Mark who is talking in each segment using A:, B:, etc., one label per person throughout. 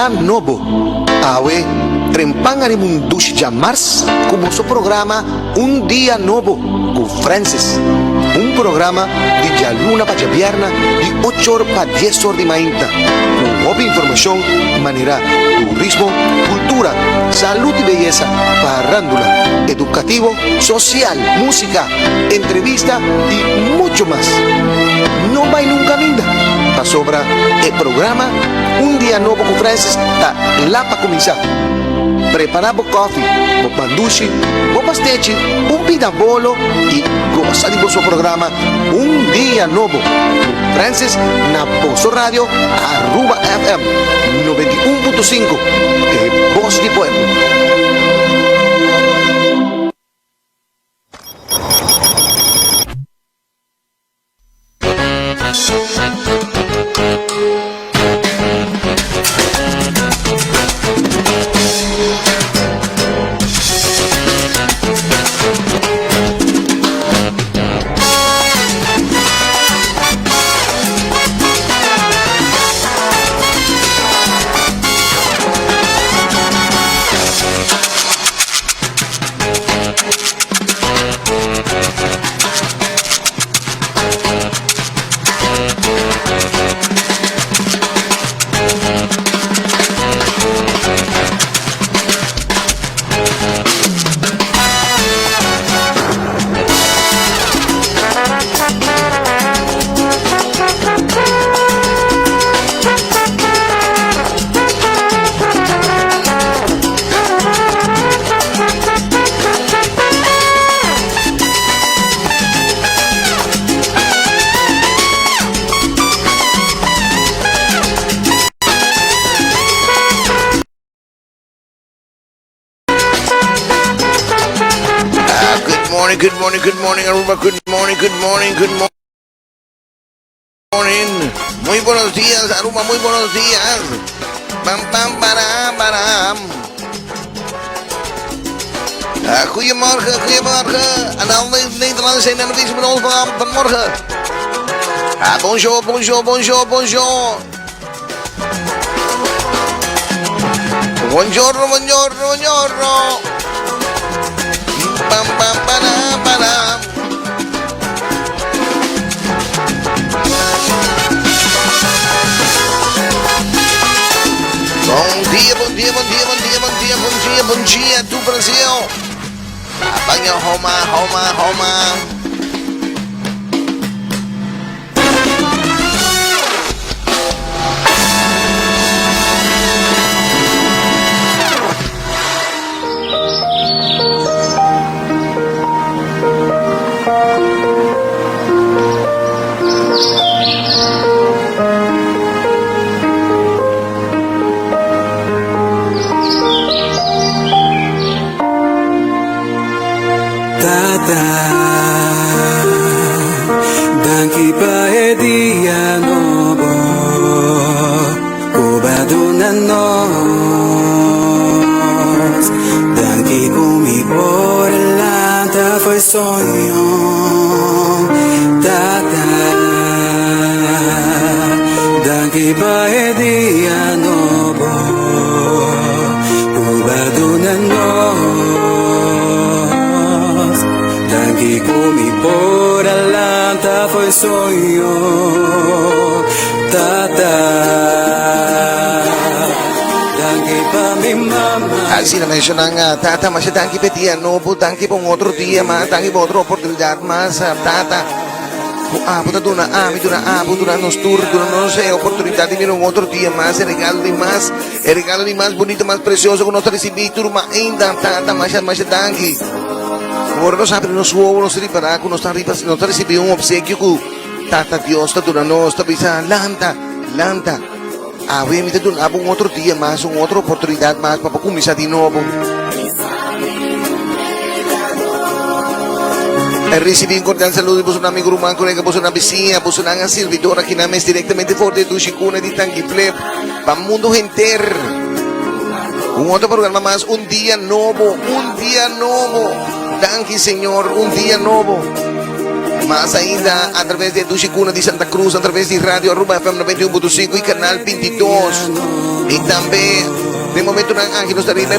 A: dia novo. Awe, trempangani mundushi ya Mars, como su programa Un Día Novo con Francis. Un programa de ya luna para viernes de 8 horas para 10 horas de mañana. Con obvia información, manera, turismo, cultura, salud y belleza, parrándula, educativo, social, música, entrevista y mucho más. No va nunca minda. Pa sobra el programa Un Día Novo con Francis está lá para comenzar. Prepara o coffee, o pandushi, o pastechi, un pidabolo y goza de su programa Un Día Novo. Francis na Pozo Radio Aruba FM 91.5, que voz de pueblo. Good morning, Aruba, good morning. Muy buenos días, Aruba, muy buenos días. Baram. Goedemorgen. En alle Nederlanders zijn er nog iets met ons vanmorgen. Bonjour. Buongiorno. Baram. Bom dia, do Brasil. Banho Roma.
B: Danke pa dia novo, cobaduna nos. Danke kumi por delante fue sueño, Danke pa dia novo, cobaduna nos. Danke kumi por delante fue sueño, Danke pa mi mamá.
A: Así la mencionan Tata, mas danke pa dia novo, danke pa otro día más, danke pa otra oportunidad más, Tata. Duna nos tour, no sé, oportunidad de mirar otro día más, el regalo de más bonito, más precioso que nos recibí, turma ainda, Tata, mas danke. Agora nós abrimos o ovo, nós reparar, nós recebemos obsequio que Tata Deus está dando nós, está pensando, lanta. Obviamente, um outro dia mais, uma outra oportunidade mais para começar de novo. Recebi um cordial saludo por um amigo romano, colega, por uma vizinha, por uma servidora que não é diretamente fora do Chicuna de Tanguiflep, para o mundo inteiro. Um outro programa mais, um dia novo. Danke, Senhor, um dia novo. Mas ainda através de Dushikuna de Santa Cruz, através de Rádio Aruba FM 91.5 e Canal 22. E também, de momento, aqui nós estaremos na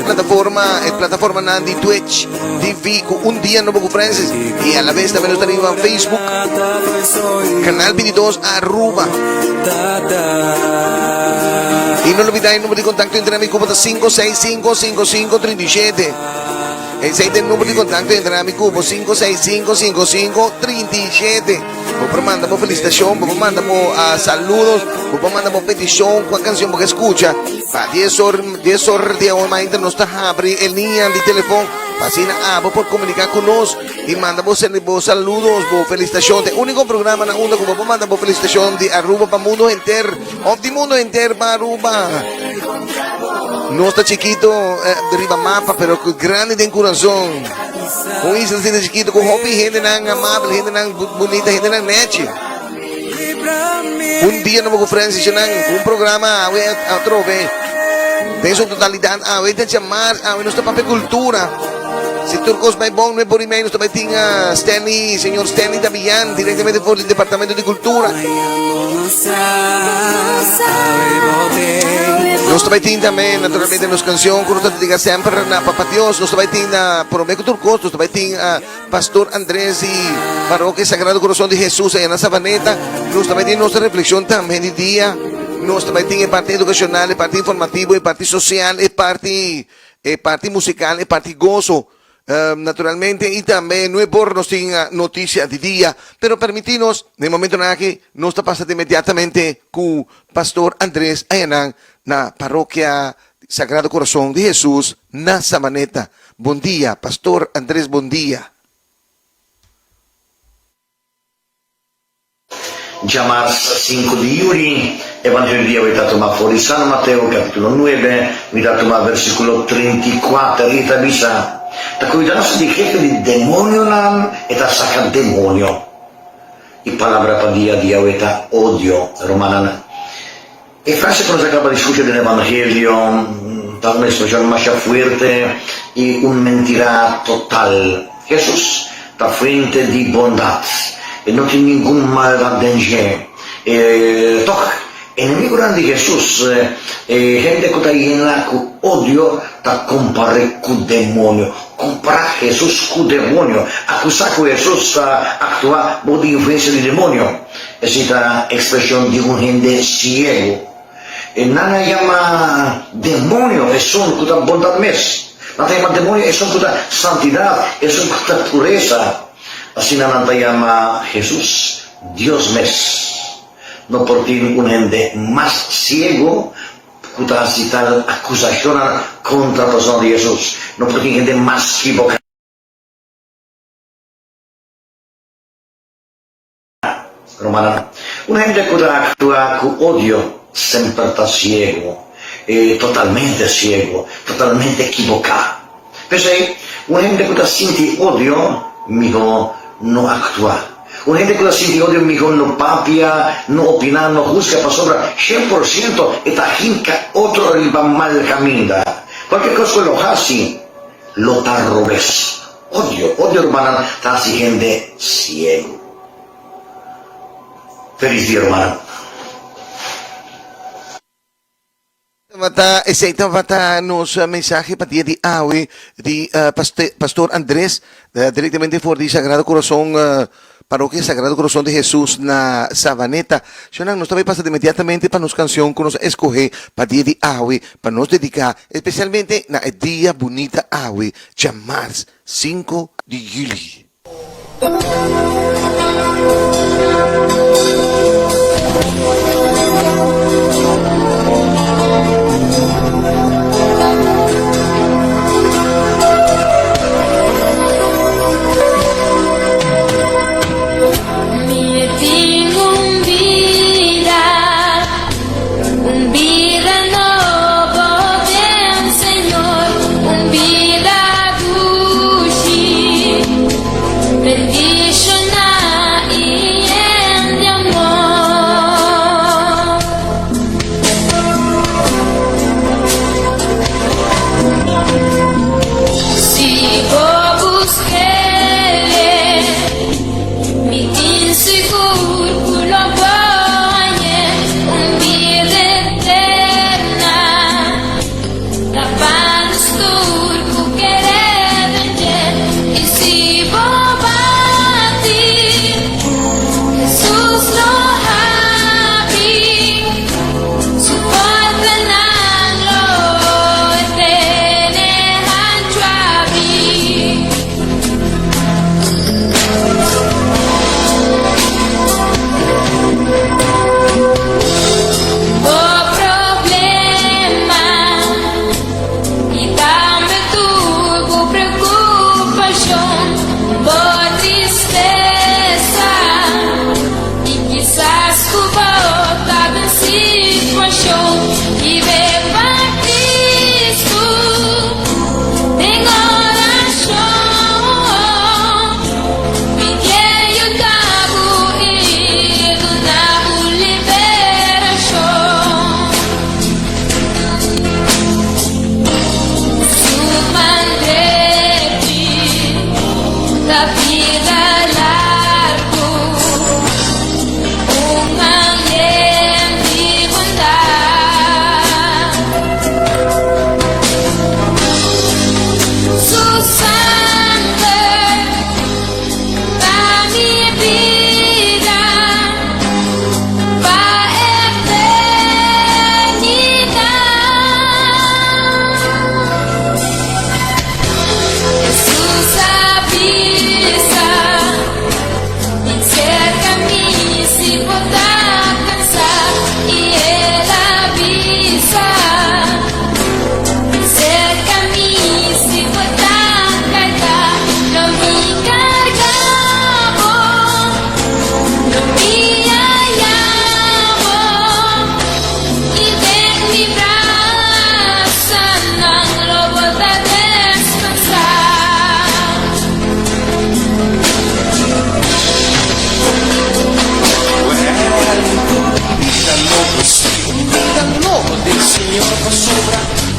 A: plataforma de Twitch TV com Um Dia Novo com Francis. E a la vez também nós estaremos no Facebook, Canal 22 Aruba. E não olvidar o número de contato entre nós, como 565-5537. Ese es el número de contacto entre mi cubo 565-5537. Vos mandamos felicitación, vos mandamos saludos, vos mandamos petición con canción porque escucha. Para 10 horas de hoy más nos está abriendo el línea de teléfono. Para vos por comunicar con nosotros y mandamos saludos, vos felicitación. El único programa na onda como vos mandamos felicitación de Aruba para mundo entero. De mundo entero para Aruba. No está chiquito de riba mapa, pero grande de corazón. Com isso, assim, chiquito, com roupa e gente não amável, gente não bonita, gente não net. Dia novo com Francis, um programa, outro bem. Tem sua totalidade, tem chamar, não está para cultura. Se turcos vai bom, não é por e-mail, nós também tinha Stanley, senhor Stanley Davian, diretamente do Departamento de Cultura. Nós também temos também, naturalmente, nas canções, que nós diga sempre na Papa Dios, nós também temos na Promeco Turcos, nós também temos Pastor Andrés e Parroquia Sagrado Coração de Jesus aí na Savaneta, nós também temos nossa reflexão também de dia, nós também temos parte educacional, parte informativa, parte social, parte musical, parte gozo. Naturalmente, y también no es por nos tenga noticia de día, pero permitirnos, de momento en que nos está pasando inmediatamente con Pastor Andrés Ayanán, na Parroquia Sagrado Corazón de Jesús, na Samaneta. Buen día, Pastor Andrés, buen día.
C: Già 5 di iuri, Evangelio di avete dato fuori San Matteo capitolo 9, mi dato versicolo 34, Rita Bisa. Da cui danas di che di demonio nam e da saca demonio. I palabra padia di aveta odio romana. E frase cosa acaba di discutere nell'Evangelio, tal vez special más fuerte y un mentira total. Jesús da frente di bondad. E non c'è nessun maldad danger. Toch, enemigo grande di Gesù, gente che sta con odio, da compare con demonio. Compara Gesù con demonio. Accusare con Gesù actua di influenza di demonio. È questa espressione di un gente ciego. E non la chiama demonio, e sono con la bontà messa. Non la chiama demonio, e sono con la santità, e sono con la purezza. Así nada llama Jesús, Dios mes. No por ti un gente más ciego que tal acusación contra la persona de Jesús. No por ti gente más equivocada. Romana. Una gente que actúa con odio siempre está ciego, totalmente ciego, totalmente equivocado. Pero una gente que siente odio, mijo, no actúa. Una gente que siente odio, mijo, no papia, no opina, no juzga, para sobra 100% esta jinca otro arriba mal camina. Cualquier cosa que lo hace, lo tarrobes. Odio hermana, está así gente ciego. Feliz día, hermana.
A: Esta vata nos mensaje para dia de hoy de Pastor Andrés, directamente por el Sagrado Corazón, Parroquia Sagrado Corazón de Jesús na Savaneta. Xonang, nos também passa imediatamente para nos canção que nos escolher para dia de hoy, para nos dedicar especialmente na dia bonita hoy, dia março 5 de julho.
D: Bendición y en de amor.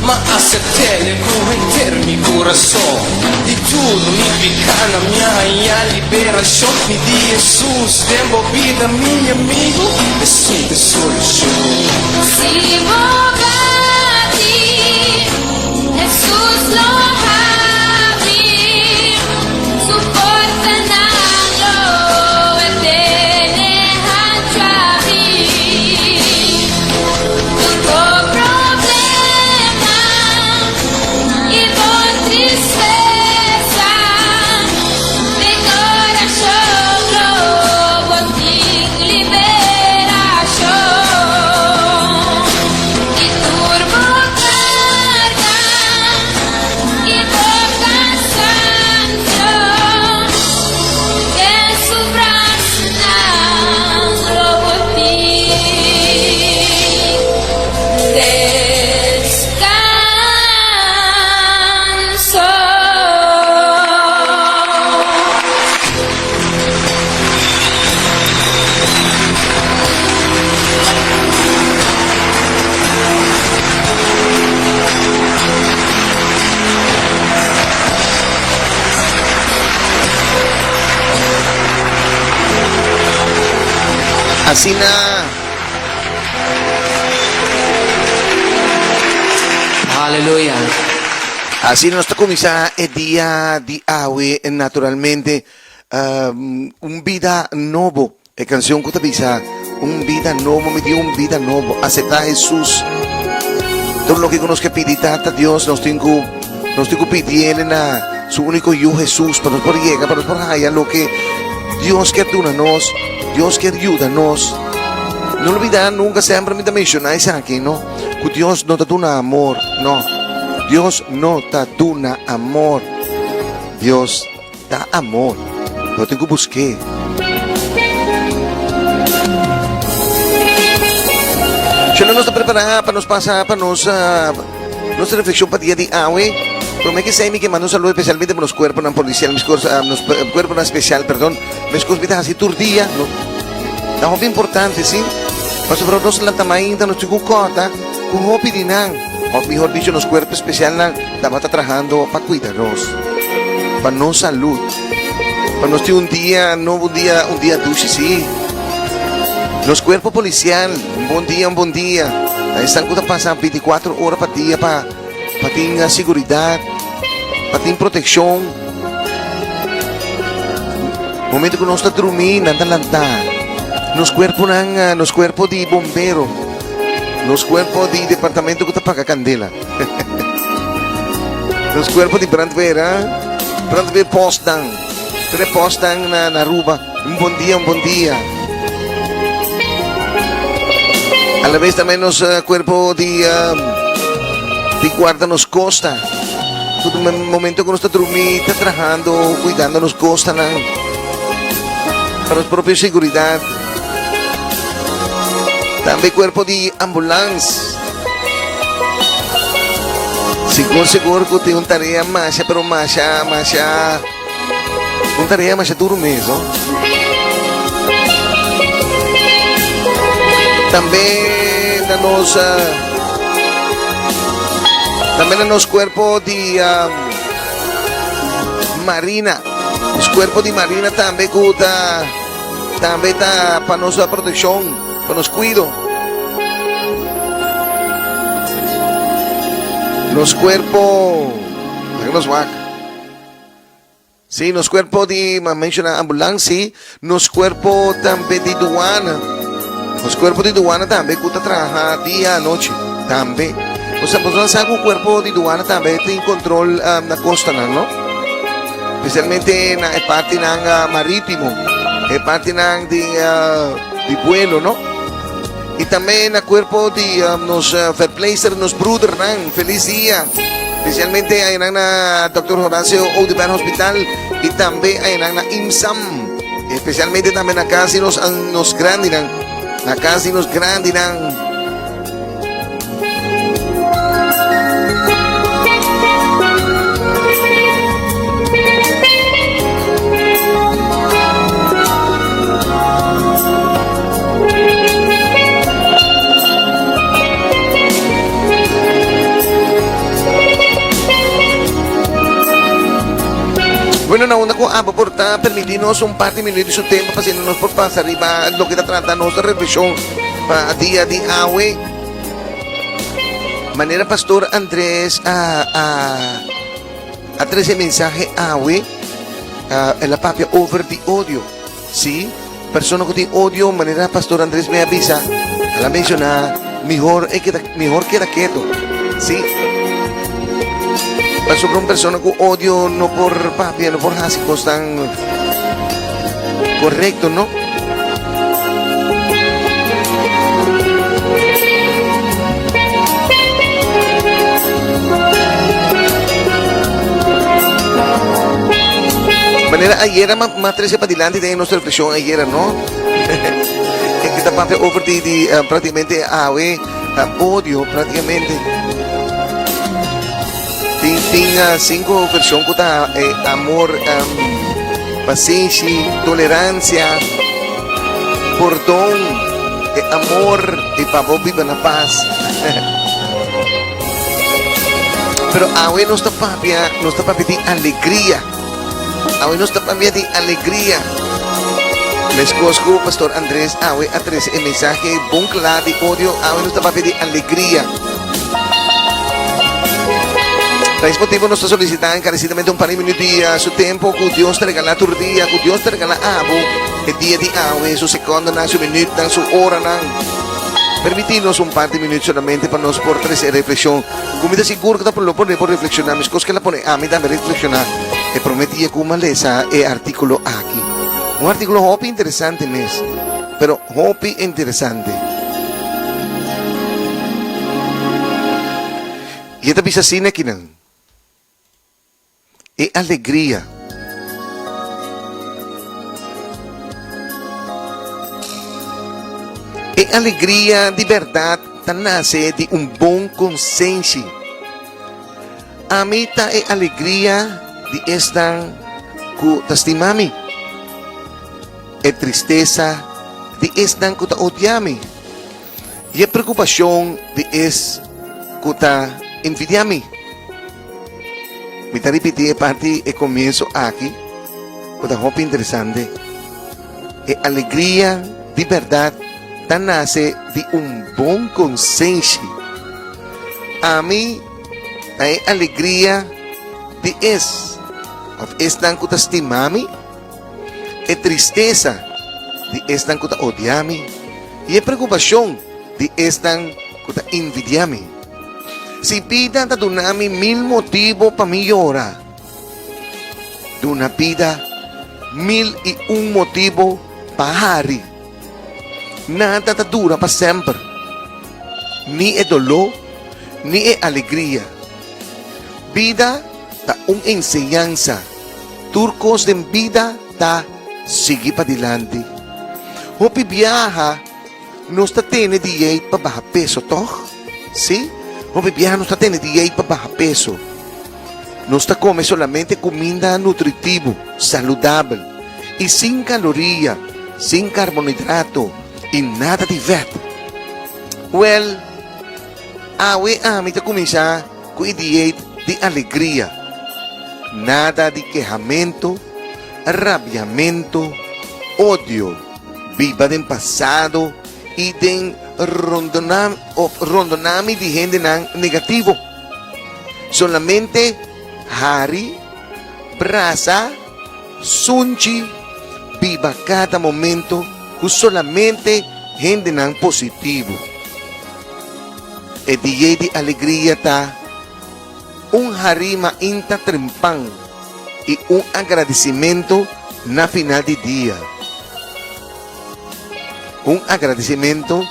D: mas acertei correr mi coração. De tudo me pica na minha liberação. Me di Jesus, envolvida meu amigo, é sempre solução.
E: Siamo grati, Jesus lo ami, supporta nalo e bene hanchavi. Tutto problema e con tristeza, de coração lo botin liberação. E turbo carga e boca santo, que subrasna lo botin. Descanso.
A: Así na.
D: Aleluia.
A: Así nuestra comisa è dia di awe naturalmente un vida nuovo e canción que bisa un vida nuevo me dio un vida nuevo acepta a Jesús todo lo que conozca pedir a Dios nos tengo pidiendo na su único yo Jesús para nos por llegar para nos por hallar lo que Dios quiere ayudarnos Dios quiere ayudarnos no olvidar nunca siempre me da mencionar eso aquí no que Dios no te da amor no Dios no te da amor. Dios da amor. Lo tengo que buscar. Yo no nos está preparada para nos pasar, para nuestra reflexión para día de hoy. Pero me que sé que mando un saludo especialmente para los cuerpos policial, mis cuerpos especial, perdón. Mis cosas así turdía, ¿no? Es muy importante, ¿sí? Pero sobre todo la tamaña, nos tengo cota, con hopi dinan. O mejor dicho, los cuerpos especiales estamos trabajando para cuidarnos, para nuestra salud, para no estar un día dulce, sí. Los cuerpos policiales, un buen día. Ahí están pasando 24 horas para día, para tener seguridad, para tener protección. Momento que no está dormindo, anda lantar. Los cuerpos de bomberos. Los cuerpos de departamento que te paga candela. Los cuerpos de brandweer postan. Postan na ruba. Un buen día. A la vez también los cuerpos de guarda nos costa. Todo el momento que nos está dormindo, está trabajando, cuidando nos costa. Para la propia seguridad. También cuerpo de ambulancia. Seguro que tem uma tarea mais, pero uma tarea mais duro mesmo. Também na nos cuerpo de marina. Os cuerpos de marina também tá para nossa proteção. Pues nos cuido. Los cuerpos. Sí, los cuerpos de menciona ambulancia, los cuerpos también de aduana. Los cuerpos de aduana también que trabajan día y noche. También. O sea, pues sabe que el cuerpo de aduana también tiene control en la costa, ¿no? Especialmente en la parte marítimo, en parte de vuelo, ¿no? Y también el cuerpo de los fair players, los brothers, feliz día. Especialmente en el Dr. Horacio Odeberg Hospital y también en el IMSAM. Especialmente también acá si nos grandes. Acá si nos grandes. Bueno, na una ko por permitirnos un par de minutos de su tiempo pasándonos por pasar arriba lo que está tratando nuestra reflexión para día de hoy. Manera Pastor Andrés a 13 mensaje hoy en la papia over the odio. ¿Sí? Persona que tiene odio, manera Pastor Andrés me avisa a la mencionar mejor queda quieto. ¿Sí? Para sobre una persona con odio, no por papia, no por básicos tan correcto, ¿no? Manera ayer más 13 para adelante de nuestra reflexión ayer, ¿no? Esta papia over prácticamente odio prácticamente. Tinha 5 versiones que amor, paciencia, tolerancia, perdón, amor y pavor viva na paz. Pero hoy nuestra papia de alegría. Hoy nuestra papia de alegría. Les conozco, Pastor Andrés, hoy a 13 el mensaje, bon claro de odio, hoy nuestra papia de alegría. Por esse motivo, nós estamos solicitando encarecidamente um par de minutos de seu tempo, que Deus te regala tu dia, que Deus te regala o dia de hoje, seu segundo, seu minuto, sua hora. Permitir-nos um par de minutos solamente para nós por trazer reflexão. Como está seguro que está por reflexionar, mas coisas que ela põe a mim também reflexionar. E prometia que uma lesa é artículo aqui. Um artículo hopi interessante mesmo, pero hopi interessante. E esta bisa sine aqui não. É alegria. É alegria de verdade, nasce de bom consciência. A mim é alegria de estar com testimami. É tristeza de estar com odiami. E a preocupação de com envidiami. Me está repetindo a parte e começo aqui. Outra roupa interessante. É alegria de verdade, nasce de bom consciência. A mim é alegria de estar com estimami. É tristeza de estar com odiami. E é preocupação de estar com envidiami. Si vida ta dunami 1000 motivos para melhorar. Duna vida 1001 motivo para hari. Nada ta dura para sempre. Ni é dolor, ni é alegria. Vida ta enseñanza. Turcos de vida ta seguir para adelante. Hopi viaja, nos ta tiene dieta para bajar peso, toch? ¿Sí? O viaja no está teniendo dieta para bajar peso. No está come solamente comida nutritiva, saludable y sin caloría, sin carbohidrato y nada de verde. Well, hoy a mí te comienza con dieta de alegría. Nada de quejamento, rabiamento, odio, viva del pasado y de rondonami de gente negativo. Solamente hari, brasa, sunchi, viva cada momento con solamente gente positivo. El día de alegría está harima inta trempan y agradecimiento na final de día. Agradecimiento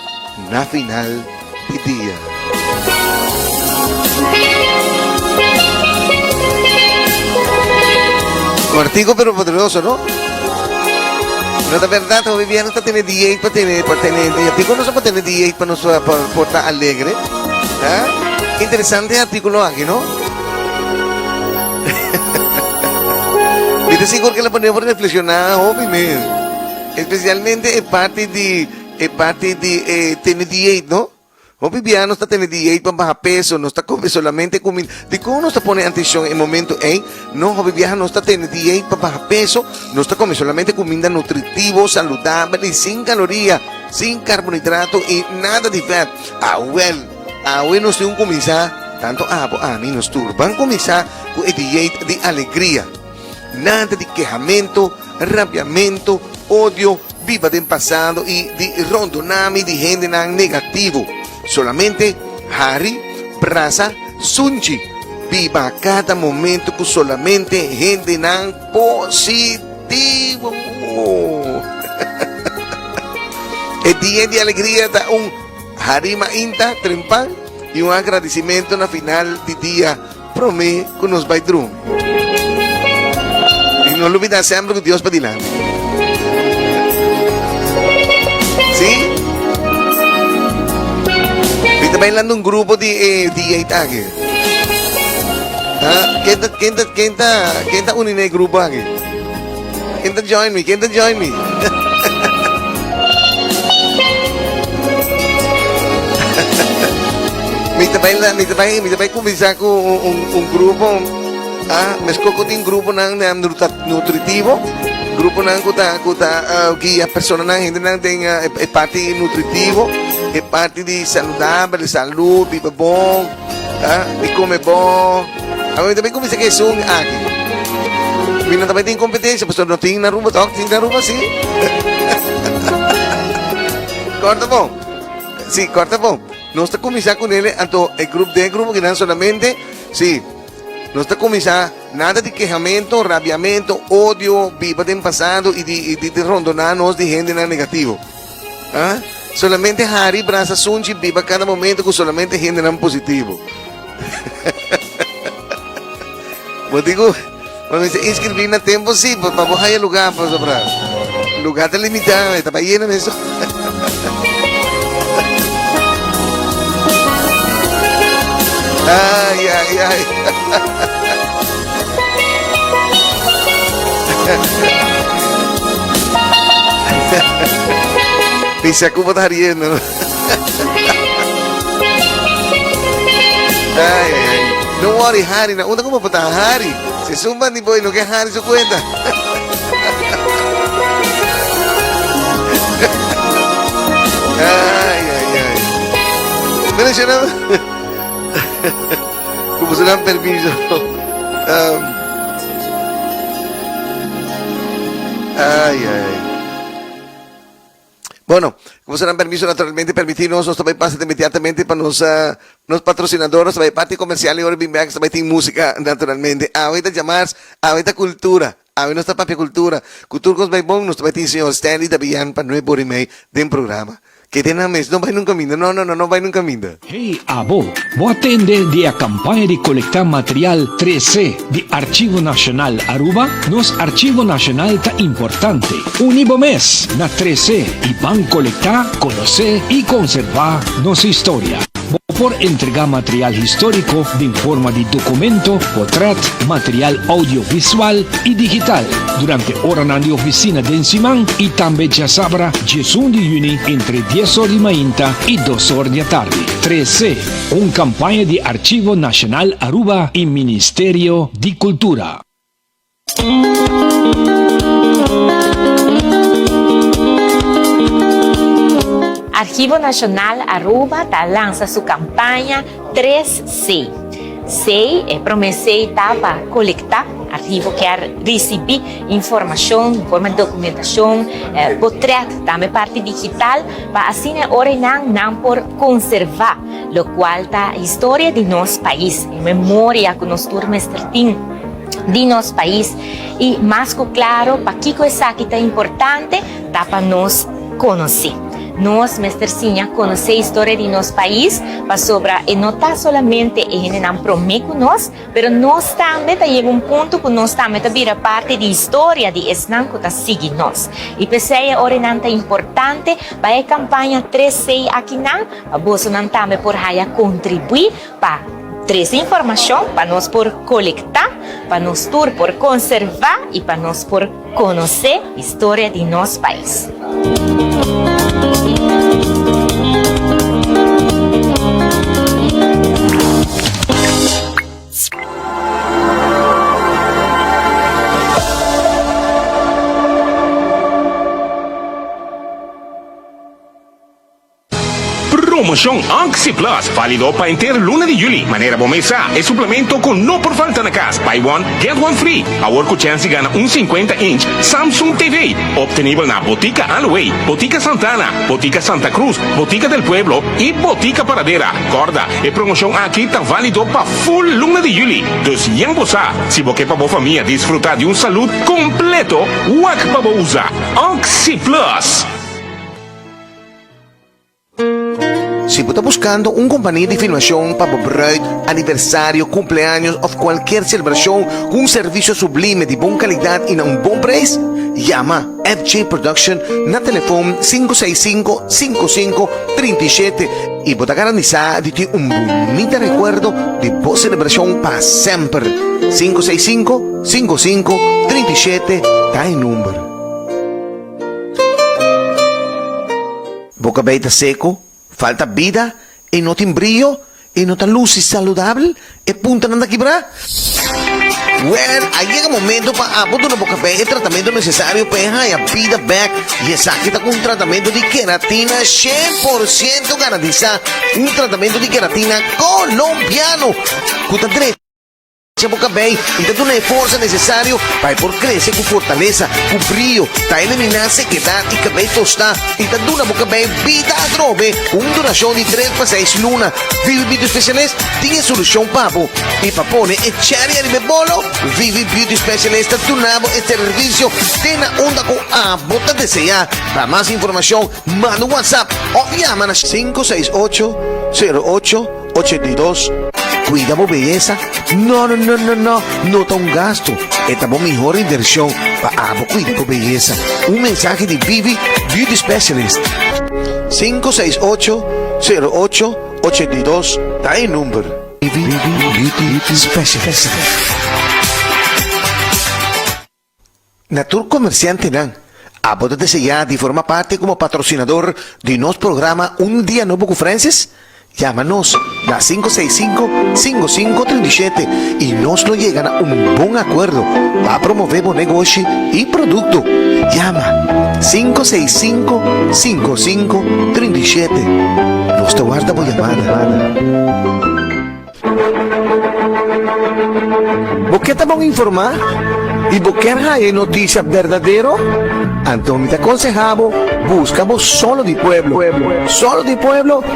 A: na final de día. Un artículo pero poderoso, ¿no? No es verdad, hoy día no está teniendo dieta para tener artículo no se puede tener dieta para estar alegre. ¿Ah? Interesante artículo aquí, ¿no? Y te seguro que la ponemos por reflexionar, obviamente. Especialmente en parte de tener dieta, ¿no? Biblia no está tendo dieta para bajar peso, no está comiendo solamente comida. De cómo no está poniendo atención en momento, no, Biblia no está tendo dieta para bajar peso, no está comiendo solamente comida nutritiva, saludable y sin calorías, sin carbohidratos y nada de fat. No estoy un comisar, tanto a mí nos turban comisar con dieta de alegría. Nada de quejamiento, rabiamiento, odio, viva del pasado y de rondonami de gente negativo. Solamente Hari, Brasa, Sunchi. Viva cada momento con solamente gente positivo. El día de alegría da un Harima Inta, Trempan y un agradecimiento en la final de día. Promé con los baidrum. Y no olvides siempre que Dios para adelante. ¿Sí? Está bailando un grupo de itaque. ¿Quién está uniendo el grupo aquí? ¿Quién está join me? Me está bailando conversar con un grupo. Me escoco de un grupo nutritivo. Grupo guia persona gente tem parte nutritivo, parte de saudável, saúde, viva bom, e comer bom. Agora também como isso que é som aqui. Mina também tem competência, mas não tem na rua, tem na rua sim. Corta bom. Sim, corta bom. Não está começar com ele, então o grupo que não solamente, sim. No está começar nada de quejamiento, rabiamiento, odio, viva del pasado y de rondonarnos de gente negativo. Solamente Hari, Brasa, Sunchi, viva cada momento con solamente gente positivo. Pues digo, cuando se inscribir en tiempo, sí, pues para buscar el lugar, pues para lugar te limitado, está lleno de eso. Ay. Bisa aku patah riendo. Ay. Don't worry, Hari. Na una como patah Hari. Se sumban ni boy, no que Hari su cuenta. Ay. Pero yo no. Como se dan permiso. Bueno, como se dan permiso, naturalmente, permitirnos, nos também passa imediatamente para nos patrocinadores, também parte comercial e hora bem back, também tem música, naturalmente. Ahorita llamadas, ahorita cultura, ahorita nossa própria cultura. Cultura com os bem bom, nós também tem o senhor Stanley Davian para 9h30 de programa. Que tenamos, não vai num caminho, não vai num caminho.
F: Hey, abo, vou atender de a campanha de colectar material 3C de Archivo Nacional Aruba. Nos Archivo Nacional tá importante. Unibo mês na 3C e van colectar, conhecer e conservar nossa história. Por entregar material histórico de forma de documento, portrait, material audiovisual y digital durante hora na oficina de Ensimán y también ya sabrá 10 de junio entre 10 horas de mañana y 2 horas de tarde. 3C, una campaña de Archivo Nacional Aruba y Ministerio de Cultura.
G: Archivo Nacional Aruba lança sua campanha 3C. C é promessei para coletar, arquivo quer receber informação, em forma de documentação, portrait, também parte digital, para assim não por conservar, o qual está a história de nosso país, em memória que nós turmas tem de nosso país e mais claro, para que coisa que é importante, dá para nós conhecer. Nós, mestercinha, conhecer a história de nosso país, para sobre, e não está somente em não prometer com nós, mas nós também chega ponto que nós também vira parte da história de Esnan que está seguindo nós. E pensei ora não é importante para a campanha 3C aqui não, para você não também por aí contribuir para trazer informação, para nós por coletar, para nós por conservar e para nós por conhecer a história de nosso país.
H: Promoção Oxy Plus, válido para inteiro luna de julho. Maneira bomesa, é suplemento com não por falta na casa. Buy one, get one free. Agora com chance de ganhar 50-inch Samsung TV. Obtenível na Botica Alway, Botica Santana, Botica Santa Cruz, Botica del Pueblo e Botica Paradera. Corda, a promoção aqui está válido para full luna de julho. Dus yang bosa, se você para a família desfrutar de saúde completo, wak para usar. Oxy Plus.
A: Si você está buscando uma companhia de filmação para bruid, aniversário, cumpleaños ou qualquer celebração com um serviço sublime de boa qualidade e a um bom preço, llama FJ Production na telefone 565-5537 e você garantizar de ter bonito recuerdo de boa celebração para sempre. 565-5537 está em número. Boca beita seco, falta vida e não tem brilho e não tem luz saudável e punta nada quebrar. Well, aí chega o momento para abotar na boca bem o tratamento necessário para a vida back e essa aqui está com um tratamento de queratina 100% garantizado, um tratamento de queratina colombiano. Cuta direito. A boca bem, e dando a força necessária para por crescer com fortaleza, com brilho, para eliminar sequidade e cabelo tostar, e dando a boca bem, vida a trove, duração de 3 para 6 lunas. Vivi Beauty Specialist tem a solução papo, e para pôr e cherry de bebolo, Vivi Beauty Specialist donava este serviço, tem na onda com a bota desejar. Para mais informação, manda um WhatsApp ou llama na 568-08-82. Cuida a beleza. No está un gasto. Esta es la mejor inversión para cuidar tu belleza. Un mensaje de Vivi Beauty Specialist. 568-08-82. Está el número. Vivi Beauty Specialist. Natur Comerciante Nan. ¿Apótate desear de forma parte como patrocinador de nuestro programa Un Día Nuevo con Francis? Llámanos a 565-5537 y nos lo llegan a un buen acuerdo para promover buen negocio y producto. Llama 565-5537. Nos te guarda por llamada. ¿Vos qué te van a informar? ¿Y vos querés noticias verdaderas? Antonio te aconsejaba, buscamos solo de pueblo,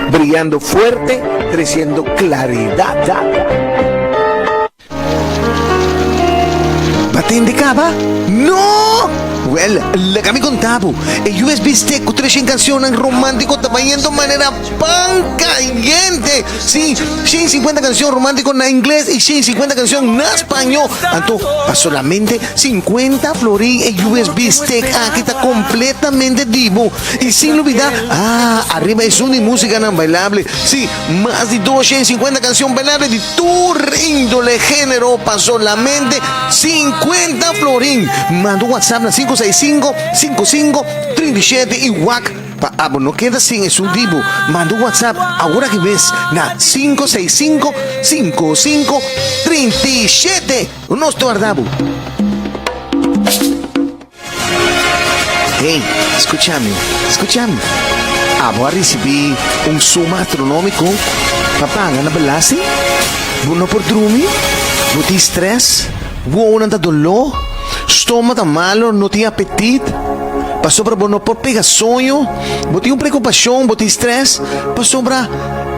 A: brillando fuerte, creciendo claridad. ¿Te indicaba? ¡No! Well, la que me contaba, el USB stick con 3 canciones románticas está yendo de manera pan caliente. Sí, 150 canciones románticas en inglés y 150 canciones en español. Entonces, a solamente 50 florín el USB stick. Aquí está completamente divo. Y sin olvidar, arriba es una música no bailable. Sí, más de 250 canciones bailables de tu índole género para solamente 50 florín. Manda un WhatsApp a 565-5537 y WAC. No queda sin eso divo. Manda un WhatsApp ahora que ves na 565-5537. Nos guardamos. Hey, escúchame. Voy a recibir un suma astronómico para pagar na belase. No por dormir, no te estrés, no te dolor, estômago tá malo, não tem apetite, passou para não por pegar sonho, tem uma preocupação, tem estresse, passou para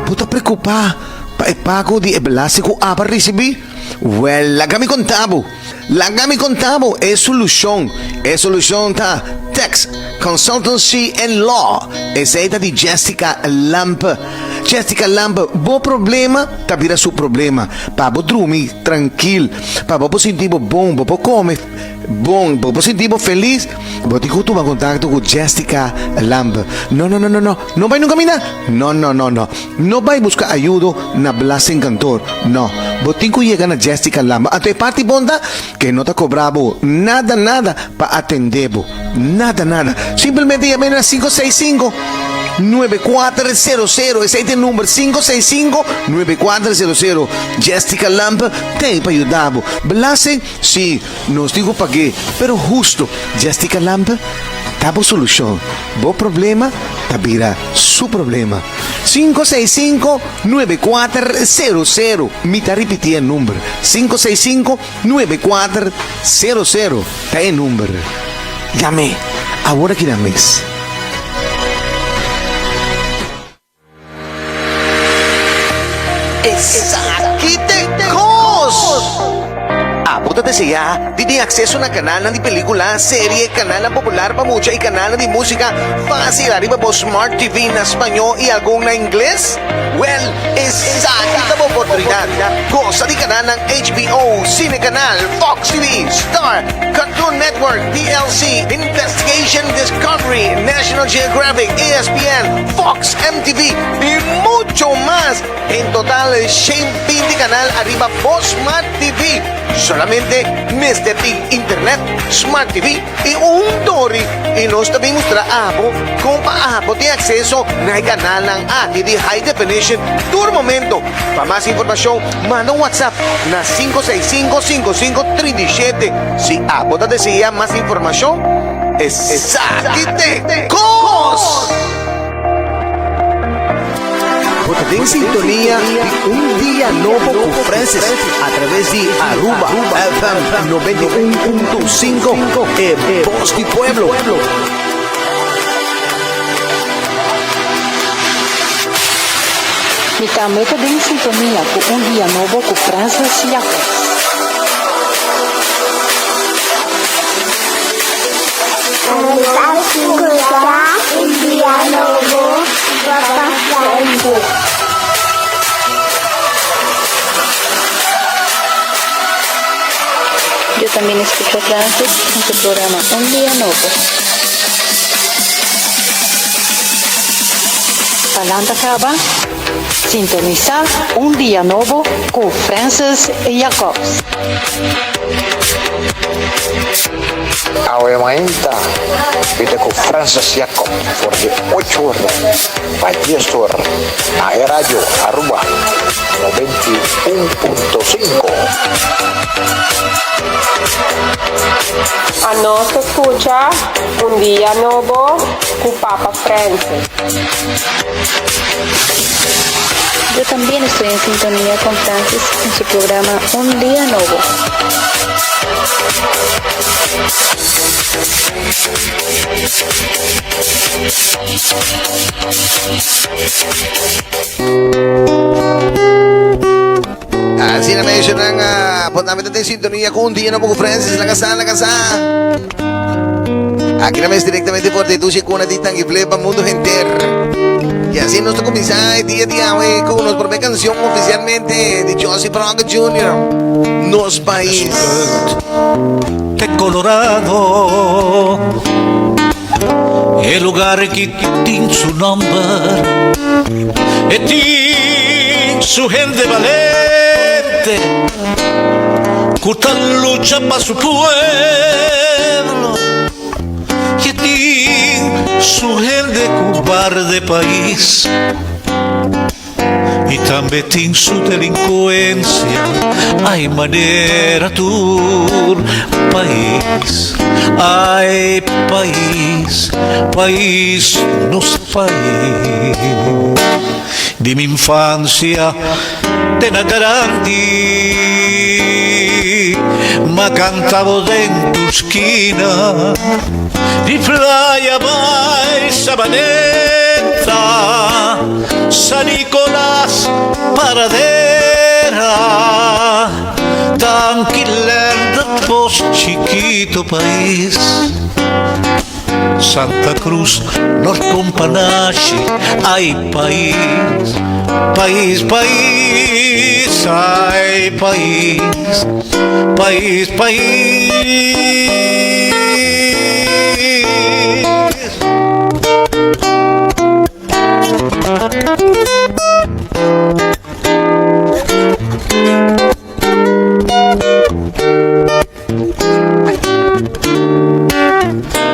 A: você preocupar, para pago de elástico para receber. Well, lá me contava é solução tá Tex Consultancy and Law, essa é de Jessica Lamp. Bom problema, tá vira seu problema. Para você dormir tranquilo, para você sentir bom, para você comer bom, para você sentir feliz, você tem que tomar contato com Jessica Lamp. Não vai no caminhar. Não vai buscar ajuda na Blas Encantor. Não, você tem que chegar na Jessica Lamp. Até parte bonda que não tá cobrado nada para atender. Nada. Simplesmente llame a 565-9400. Esse é o número 565-9400. Jessica Lamp tem para ajudar. Blase, sim, não digo para quê, pero justo. Jessica Lamp tá boa solução. Bom problema, tá vira seu problema. 565-9400. Me está repitiendo el número. 565-9400. Está el número. Llame. Ahora que llames. Exactamente. Apunta ya, tiene acceso a canal de película, serie, canal popular para mucha y canal de música fácil arriba por Smart TV en español y alguna en inglés. Well, esa oportunidad. Goza de canal en HBO, Cine Canal, Fox TV, Star, Cartoon Network, DLC, Investigation Discovery, National Geographic, ESPN, Fox, MTV y mucho más. En total, 120 canal arriba por Smart TV. Solamente Mr. Internet, Smart TV y un Dory. Y nos también muestra Apple, compa Apple tiene acceso al canal en HD High Definition todo momento. Para más información, manda un WhatsApp na 565-5537. Si Apple te desea más información, exactamente. ¡Cos! Porque en sintonía de Un Día Nuevo con Francis a través de Aruba FM 91.5 en Voz de Pueblo.
I: Mi cameta en sintonía con Un Día Nuevo con Francis Jacobs.
E: Un día nuevo, papá Francis.
I: Yo también escucho a Francis en su programa Un Día Nuevo. Palanta acaba, sintonizar Un Día Nuevo con Francis Jacobs.
J: Aumenta, viste con Francis Jacob, porque 8 horas, para 10 horas, a Radio Aruba 91.5.
K: A nos escucha Un Día Nuevo con Papa Francis.
I: Yo también estoy en sintonía con Francis en su programa Un Día Nuevo.
A: Así me mencionan a en sintonía con Un Día Nuevo con Francis, la casa. Aquí no me es directamente por Tetuche con una titán y flepa mundo entero. Y así nos comienza el día hoy con una propia canción oficialmente de Josie Praga Jr. Nos país
L: de Colorado, el lugar que tiene su nombre, y tiene su gente valente, que tal lucha para su pueblo, y tiene su gente cobarde país. Y también tiene su delincuencia, hay manera tu país, ay país, nos país. De mi infancia, de Nagarandi, me cantaba en tu esquina, de playa by Sabaneta, San Nicolás, Paradera, tranquilando vos chiquito país. Santa Cruz, Norcompanache, ay país, ay país.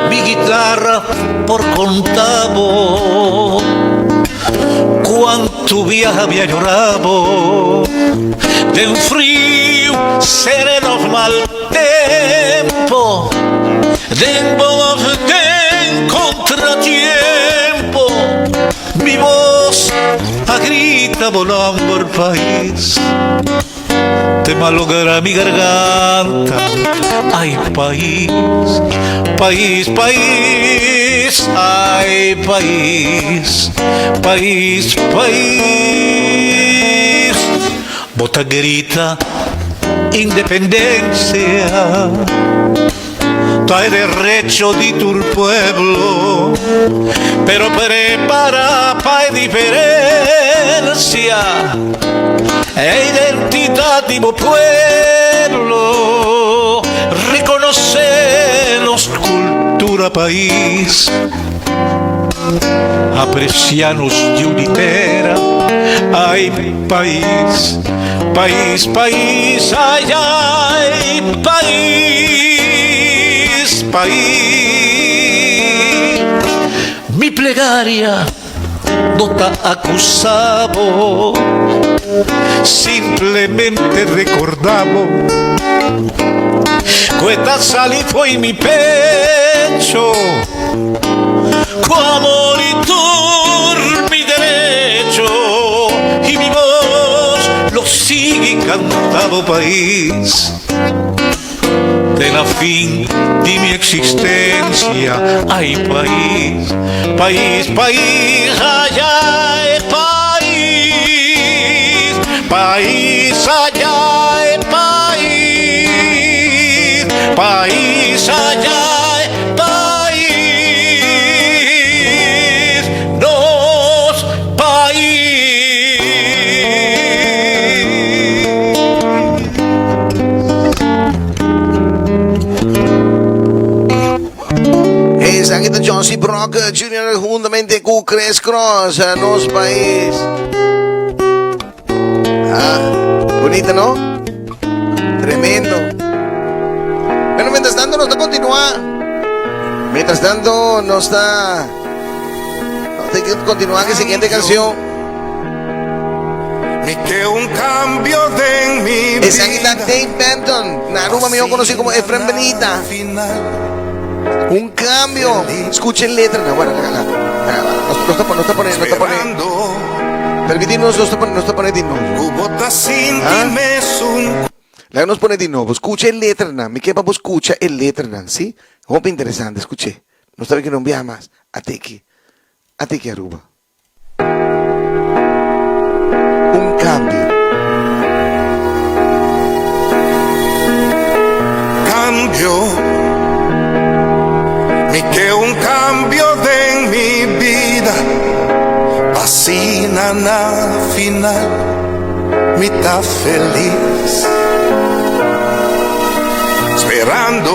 L: Mi guitarra por contado, cuánto viaje había llorado, de un frío sereno mal tiempo, de contratiempo, mi voz bonita, bonamor país, te malogra mi garganta. Ay, país, país, país, ay, país, país, país. Bota grita independencia, trae derecho di tu pueblo, pero prepara pa' diferencia e identidad di pueblo, reconocenos cultura país, aprecianos de unitera, ay país, país, país, ay, ay, país, país. Mi plegaria no te acusamos, simplemente recordamos que esta salida fue en mi pecho, con amor y tú mi derecho, y mi voz lo sigue cantando país. De la fin de mi existencia, ay país, país, país, ay, ay, país, país, ay, ay, país, país, ay, ay, país, nos país.
A: Sangita Johnson Brock Jr. juntamente con Chris Cross, nos país. Bonita, ¿no? Tremendo. Bueno, mientras tanto nos está continuando. Mientras tanto nos está continuando la siguiente canción.
D: Que un cambio en mi
A: vida. Es Sangita Dave Benton. Naruma mío conocido como Efraín Benita. Un cambio. Escuchen letra. No, bueno, no está poniendo. Permítanos, no está poniendo. La nos pone de nuevo. Escucha el letra. Mi que vamos escucha el letra. ¿Sí? Muy interesante. Escuché. No sabe que no envía más. Ateki Aruba. Un cambio.
D: Cambio. Que un cambio en mi vida vacina na final mitad feliz esperando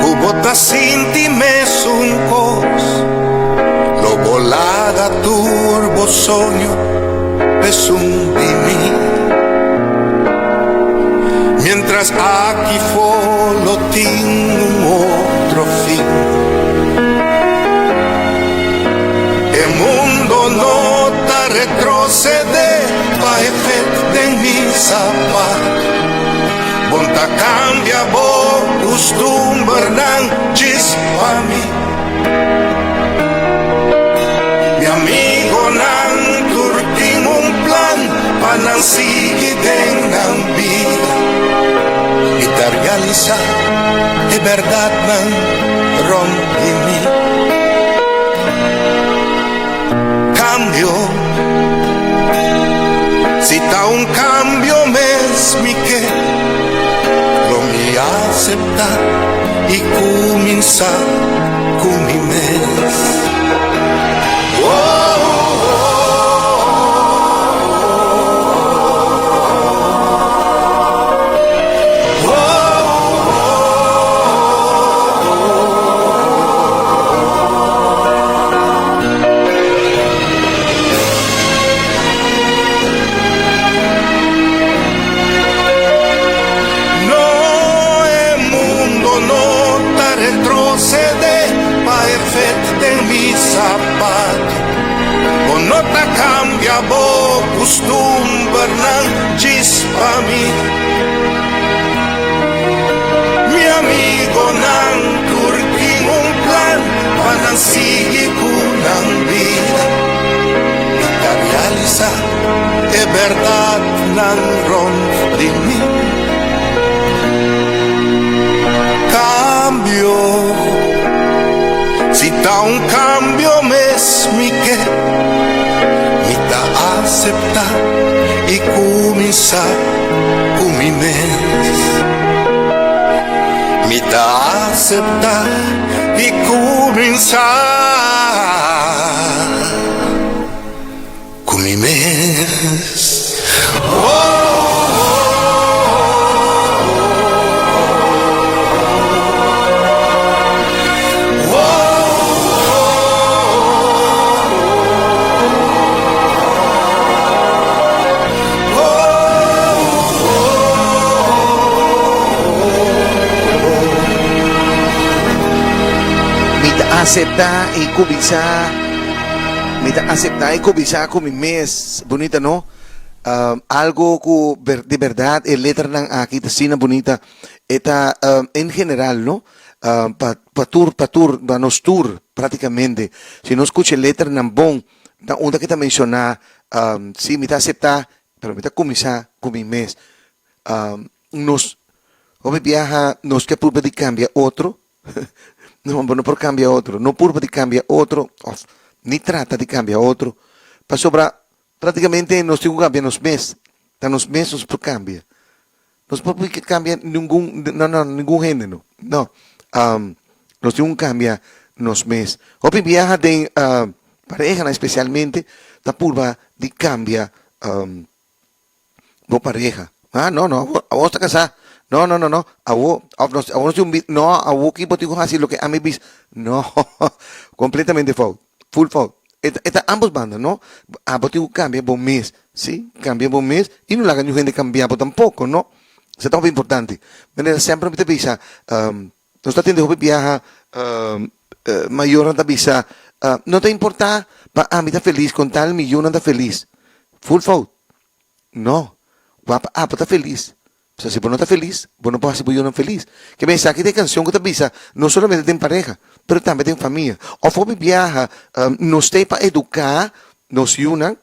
D: cubota sintimes un cos lo volada turbo sueño es un mí mientras aquí lo tengo otro fin. El mundo no te retrocede pa' efecto en mi zapato. Bonta cambia bo costumbre nan gis pa' mí. Mi amigo nan turtin un plan pa' nan sigue tengan vida. Y te realiza es verdad man rompe mí cambio si ta un cambio mes mi que lo mi aceptar y comienza con mi mes cambia bo costumbre nan gis pa' mí mi amigo nan turquín un plan pa' nan sigue con vida
L: acceptar e começar com mi mês. Me dá aceitar e começar com mi mês.
A: Aceptar y cobiçar con mi mes. Bonita, ¿no? Algo de verdad, letra ng aquí sina bonita. Eta en general, ¿no? Patur, nostur, prácticamente. Si no escuche letra ng bon, na una que te menciona, sí, me aceptar, pero me cobiçar con mi mes. Viaja, nos que purba de cambia otro. No por cambia outro, não por de cambia outro, nem trata de cambia outro. Para sobrar, praticamente nós temos que cambiar nos meses, tá nos meses por cambia. Nós por que cambia nenhum gênero, não. Nós temos que cambiar nos meses. Hoje viaja de pareja, especialmente, da purba de cambia bo pareja. Não, vamos a casar. No. Awo que botigo así lo que a mí bis. No, completamente fault. Full fault. Esta ambos bandas, ¿no? A botigo cambia bom mes, ¿sí? Cambia bom mes y no la ganó gente cambiar tampoco, ¿no? Eso es muy importante. Pero siempre me te visa, no está teniendo que viajar mayor anda visa, no te importa, a mí está feliz con tal millón anda feliz. Full fault. No. Está feliz. O sea, si vos no estás feliz, vos no puedes hacer yo no feliz. Que mensaje de canción que te avisa, no solamente en pareja, pero también en familia. O fue viaja, nos te para educar, nos unan,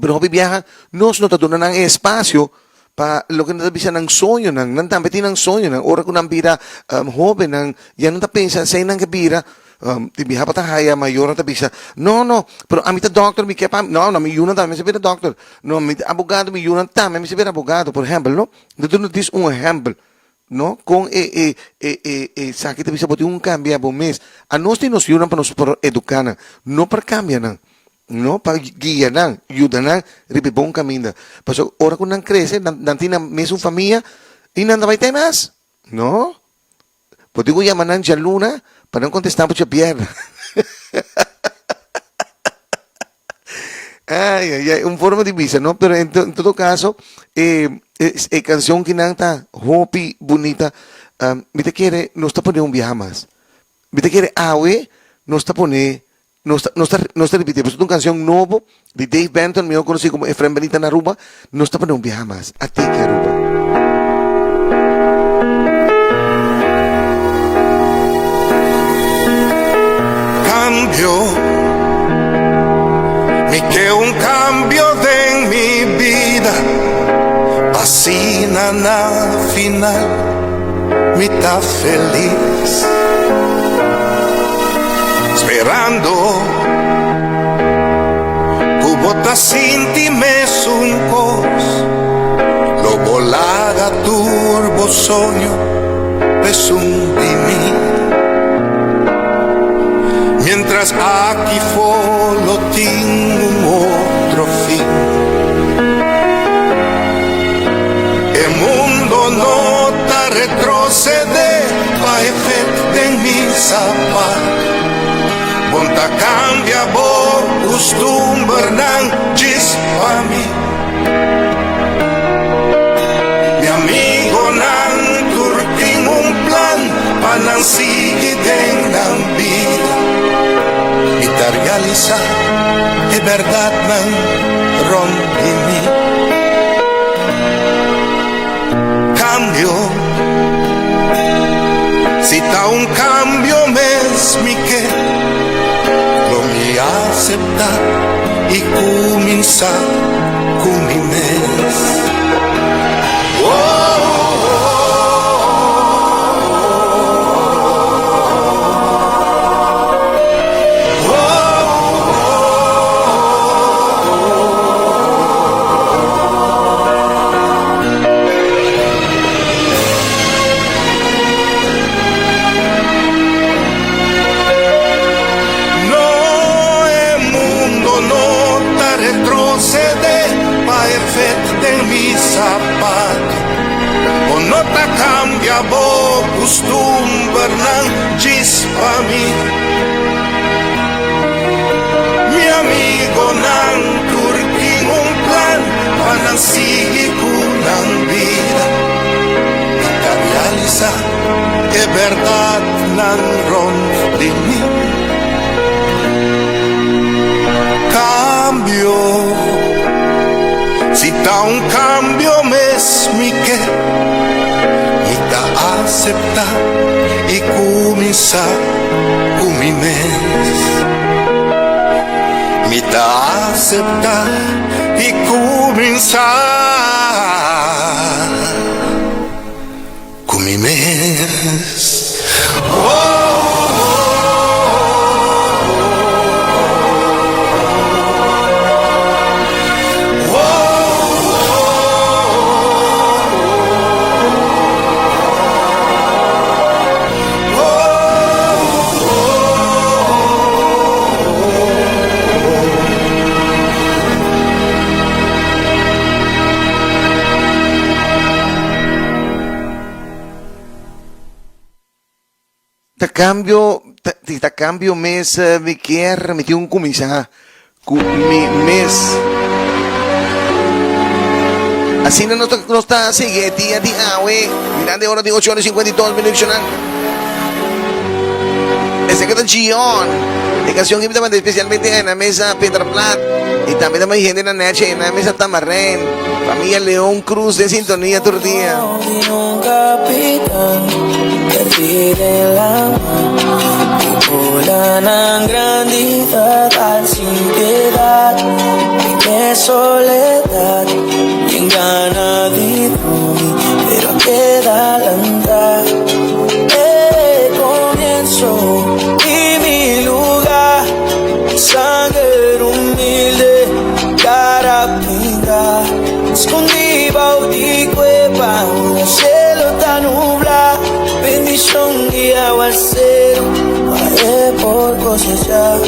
A: pero fue viaja, nos no te donan espacio para lo que nos avisa ng sonho, ng también tienen sonho, ahora que una vida joven, ya no te piensa, se nang que vida, viaja para haya mayor na bisa. No, pero a mí está doctor, mi kepa, no, mi yuna también se ve doctor. No, mi abogado, mi yuna también se ve abogado, por ejemplo, ¿no? Entonces, this un ejemplo, ¿no? Con saque te bisa un cambio por mes. A nosotros nos yunan para nos por educar, no para cambiar, no para guiar, ayudar, ripe buen camino. Pues ahora cuando crece, nantina mes su familia y nada vai temas, ¿no? Pues digo llaman ya luna para no contestar mucha pierna. Ay, un forma de visa, ¿no? Pero en todo caso, canción que nanta, hopi, bonita, me te quiere, no está poniendo un viaje más. Me te quiere, no está poniendo, no está repitiendo. Es una canción nueva de Dave Benton, me conocí como Efraín Benita en Aruba, no está poniendo un viaje más. A ti que Aruba.
L: Mi que un cambio en mi vida, vacina na final, me está feliz, esperando que botas sentires un cos, lo volada turbo sonho, presumí mí. Mientras aquí solo tengo otro fin. El mundo no te retrocede, va efecto en mi zapato. Bonta cambia, bo costumbre, nan gis pa mí. Mi amigo nan turtin un plan, pa nan sigue den vida. Y te realiza, es verdad, man, rompe mí. Cambio, si está un cambio, mes mi que lo mi aceptar y comenzar con mi mes. Abo gustum bernang jis pami Mi amigo nang turking un plan Panasigi ko ng vida Nakarealiza que verdad nang ron de mí Cambio Si ta un cambio mes mi que Mita acepta y kumisa kumimes Mita acepta y kumisa kumimes
A: ta cambio mes mi quier mi un kumisa mes así no está sigue tía mira de hora de 8 horas y 52 minutos ese que está chillón la canción que me mandé especialmente en la mesa Peter Platt y también hay gente en la noche en la mesa Tamarren familia León Cruz de sintonía tordía
B: Perdida la bola ng grandidad al sin piedad qué soledad quien gana dito pero queda la andar comienzo y mi lugar sangre humilde cara pinga escondí bautí cueva un cielo tan nublado bendición y aguacero haré por cosechar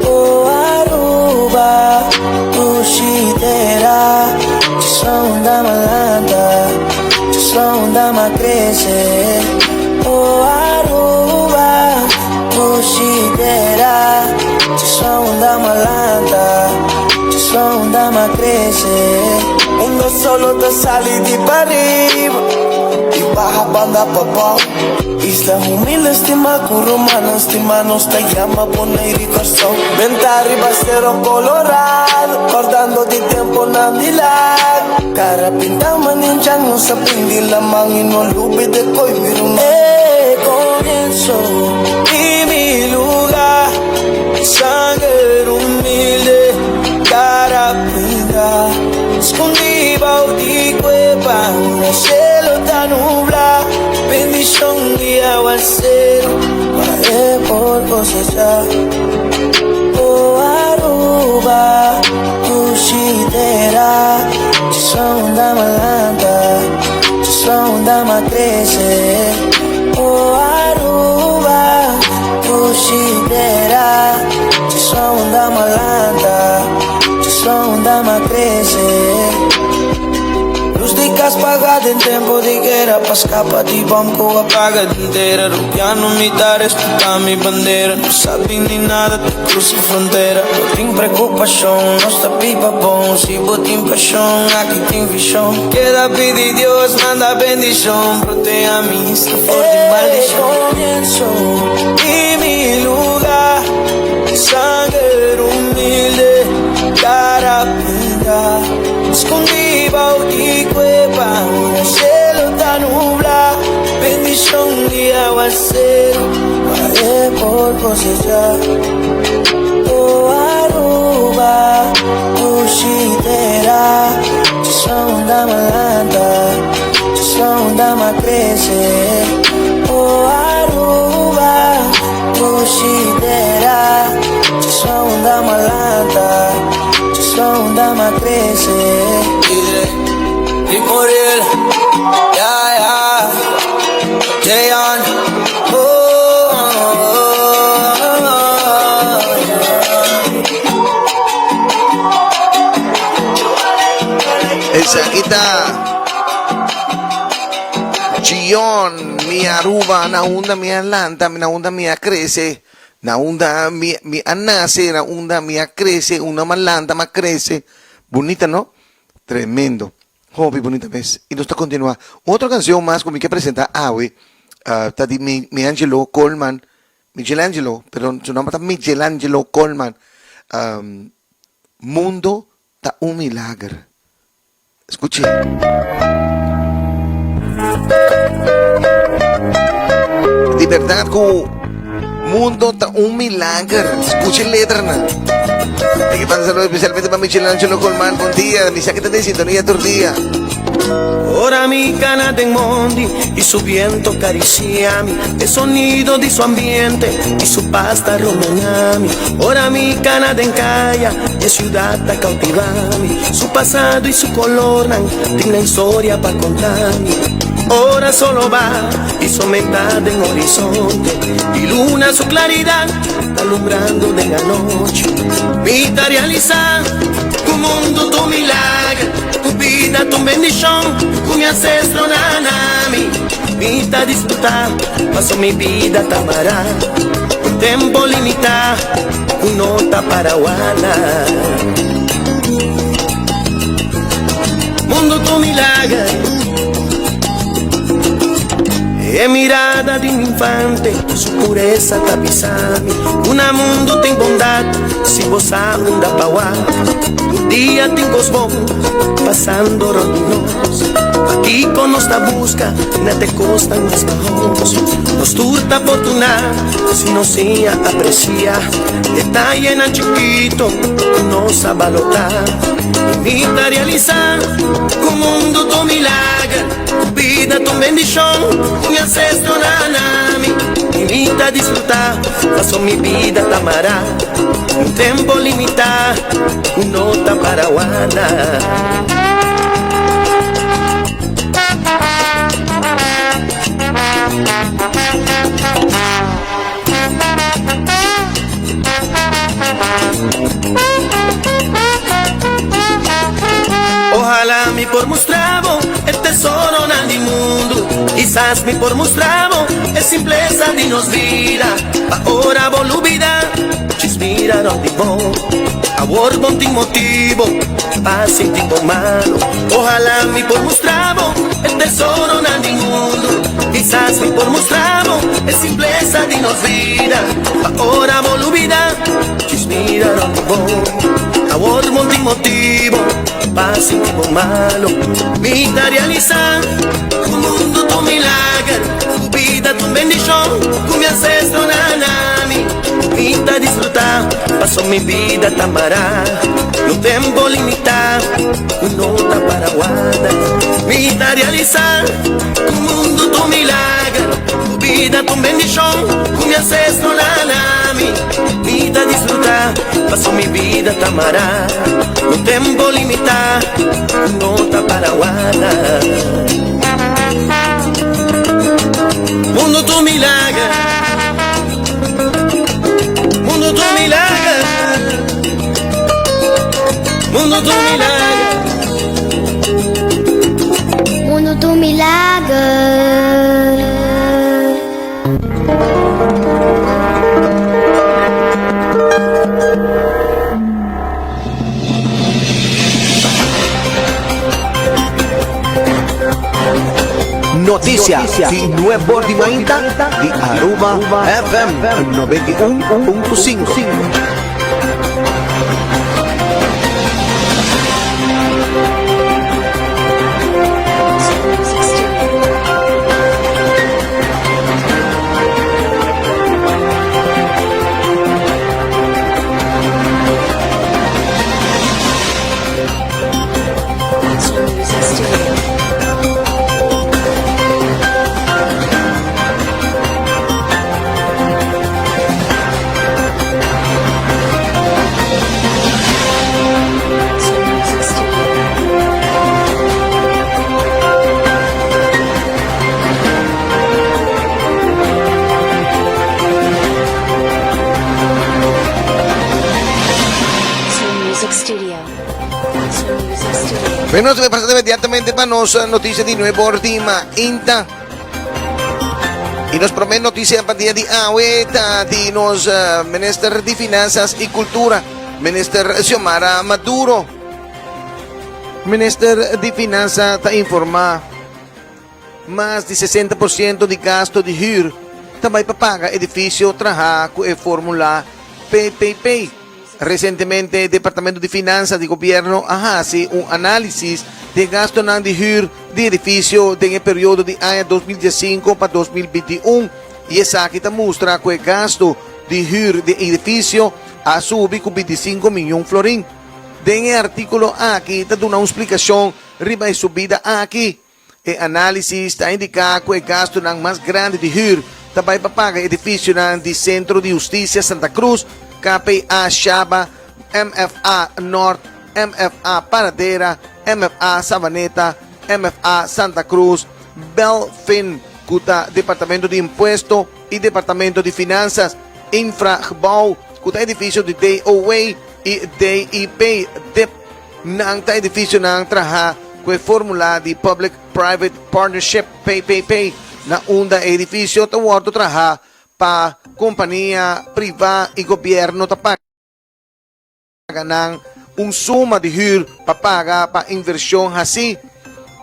B: oh Aruba tu chitera sonda malanda sonda ma crece oh Aruba tu chitera sonda malanda sonda ma crece uno solo te sale de para arriba baja banda papá Isla humilde estima curumana estima nos te llama poner y corazón venta arriba cero colorado guardando de tiempo na milag cara pinta maninchang no sa pindi lamang ino lubi de koy mirun comienzo y mi lugar sangre humilde cara pinta escondí bautí cueva un cielo tan nublado bendición y aguacero haré por cosechar oh Aruba tu chitera sonda malanda sonda ma crece oh Aruba tu chitera sonda malanda sonda ma crece luz di gas pagada in tempo di guerra pa scappa di bombo apagada intera rupiano militar escuta mi bandera no sabe ni nada te cruza frontera no tem preocupação no está pipa bom si botin paixão aqui tem visão queda pedir Dios manda bendición proteja mi está for de maldición comienzo y mi lugar sangre humilde cara pinta escondí bautí cueva un cielo tan nublado bendición y aguacero haré por cosechar oh Aruba tu chitera sonda malanda sonda ma crece oh Aruba tu chitera sonda malanda sonda ma crece y Muriel Jayon
A: esa quita millón, mi Aruba, na unda mi Atlanta, na unda mi crece, na unda mi nace, na unda mi crece, una malanta ma crece. Bonita, ¿no? Tremendo. Hobby, bonita vez. Y nos está continuando. Otra canción más como que presenta Awe, está de Michelangelo Coleman, Michelangelo, pero su nombre está Michelangelo Coleman. Mundo ta un milagro. Escuche. De verdad que mundo ta un milagro. Escuche letra, ¿no? Hay que pasar saludos especialmente para Michelangelo Coleman. Buen día, mi saquete de sintonía todo el día.
B: Ora mi cana del mondi y su viento cariciami, el sonido de su ambiente y su pasta romagnami. Ora mi cana de encaya y ciudad ta cautivami, su pasado y su color tiene historia para contarmi. Ora solo va y su mente en horizonte y luna su claridad alumbrando de la noche. Vita realizar tu mundo, tu milagro, tu vida, tu bendición, tu mi ancestro nanami. Vita disfrutar, paso mi vida tamará, un tiempo limitado, una nota para guardar. Mundo tu milagro, e mirada de un infante, su pureza tapizami. Una mundo tem bondade, se você anda pa un dia tem cosmos, passando rodinos. Aqui con nuestra busca, na te costa nos bajos. Nos turta fortuna, si no se aprecia, está llena chiquito, no sabe valorar. Invita a realizar, con mundo tu milagre, vida tu bendición, mi ancestro nanami. Invita a disfrutar, paso mi vida tamará, un tiempo limitado, una nota para guardar. Ojalá mi por mostravo el tesoro nel mundo, quizás mi por mostravo es simpleza de nos vida. Ahora volubida, chismiraron de vos, amor bon tin motivo, paz sin tipo malo. Ojalá mi por mostravo el tesoro nel mundo, quizás mi por mostravo es simpleza de nos vida. Ahora volubida, chismiraron de vos, amor bon tin motivo, paz sin tipo malo. Vita realizar, tu mundo tu milagro, tu vida tu bendición, tu mi ancestro nanami. Vita disfrutar, paso mi vida tamará, no tiempo limitado, una nota para guardar. Vita realizar, tu mundo tu milagro, tu vida tu bendición, tu mi ancestro nanami. Vita disfrutar, paso mi vida tamará, no tiempo limitado, una nota para guardar. Mundo tu milagro, mundo tu milagro, mundo tu milagro,
E: mundo tu milagro.
A: Noticias y nuevo de Mainta de Aruba FM 91.5. Bueno, se me pasa inmediatamente para nos noticias de nuevo Ordima Inta. Y nos promete noticia para día de hoy de nos Minister de Finanzas y Cultura, Minister Xiomara Maduro. Minister de Finanzas está informa mais de 60% de gasto de huur também para pagar edifício trabalhar com a fórmula PPP. Recentemente, o Departamento de Finanças do Governo fez análise de gasto de huur de edifício no período de ano 2015 para 2021 e essa aqui mostra que o gasto de huur de edifício a subir com 25 milhões de florins. Tem artículo aqui está dando uma explicação riba a subida aqui. E análise está indicando que o gasto mais grande de huur também para pagar edifício de Centro de Justiça Santa Cruz, KPA Chaba, MFA Norte, MFA Paradeira, MFA Savaneta, MFA Santa Cruz, Belfin, Kuta Departamento de Imposto e Departamento de Finanças, Infragebouw, Kuta edifício de DOA e DIP, DEP, nang ta edifício nang traha com a fórmula de Public-Private Partnership, PPP, na unda edifício tawardo traha pa companhia privada e governo tapaga ng suma de huur papaga pa inversão assim.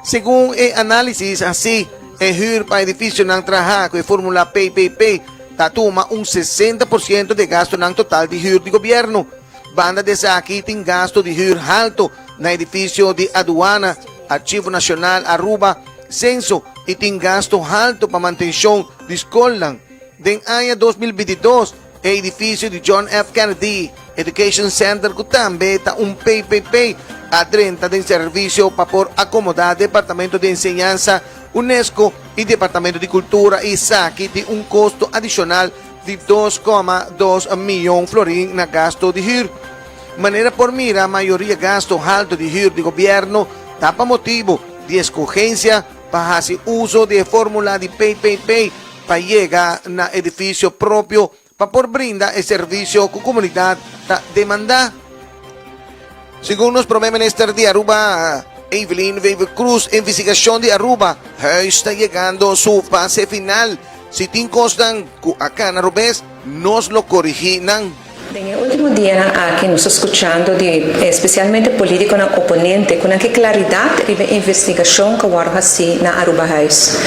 A: Segundo a análise assim, o huur pa edifício ng traha com a fórmula PPP tatuma 60% de gasto ng total de huur de governo. Banda dessa aqui tem gasto de huur alto na edifício de aduana, Archivo Nacional Aruba, Censo e tem gasto alto para manutenção de escola. Den ano 2022, o edifício de John F. Kennedy Education Center que também está PPP a 30 de serviço para por acomodar Departamento de Enseñanza, UNESCO e Departamento de Cultura e SACI de custo adicional de 2,2 milhões de florins na gasto de huur. Maneira por mira, a maioria gasto alto de huur de governo dá para motivo de escorrência para fazer uso de fórmula de PPP para chegar na edifício próprio para por brindar o serviço que a comunidade está demandando. Segundo os Primeiro-Ministro de Aruba, Evelyn Weaver Cruz, a investigação de Aruba está chegando a sua fase final. Si tem costas que acá na Rubés, nos lo corriginan.
M: En el último día aquí nos escuchando especialmente político na oponente con anche claridad ribe investigación que guarda así na Aruba House.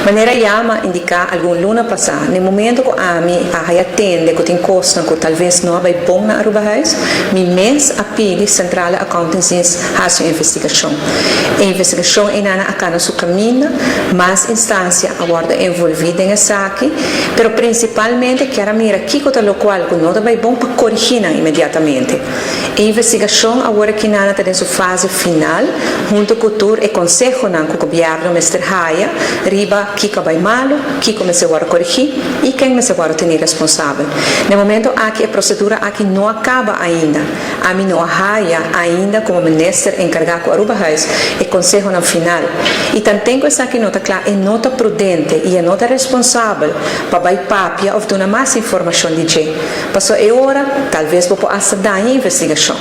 M: Maneira llama indica algún luna passada, no momento que a mim atende que tem costa que talvez não vai bom na Aruba House, mi mês a pili Central Accountancy faz a investigação. A investigação é na acá na sua caminho, mais instância aguarda envolvida em essa aqui, pero principalmente quero mira aqui que o local que não vai bom para corrigir imediatamente. A investigação agora que nada está em sua fase final, junto com o tour e conselho com o governo, Mr. Haya, riba que vai malo, que começa agora a corrigir e quem começa agora a ter responsável. No momento aqui a procedura aqui não acaba ainda. A mim não Haya ainda como ministro encarregado com a Aruba House e conselho no final. E também essa aqui nota clara é nota prudente e é nota responsável para vai papia ou dar mais informação de gente. Passou é hora talvez vou ajudar a investigação.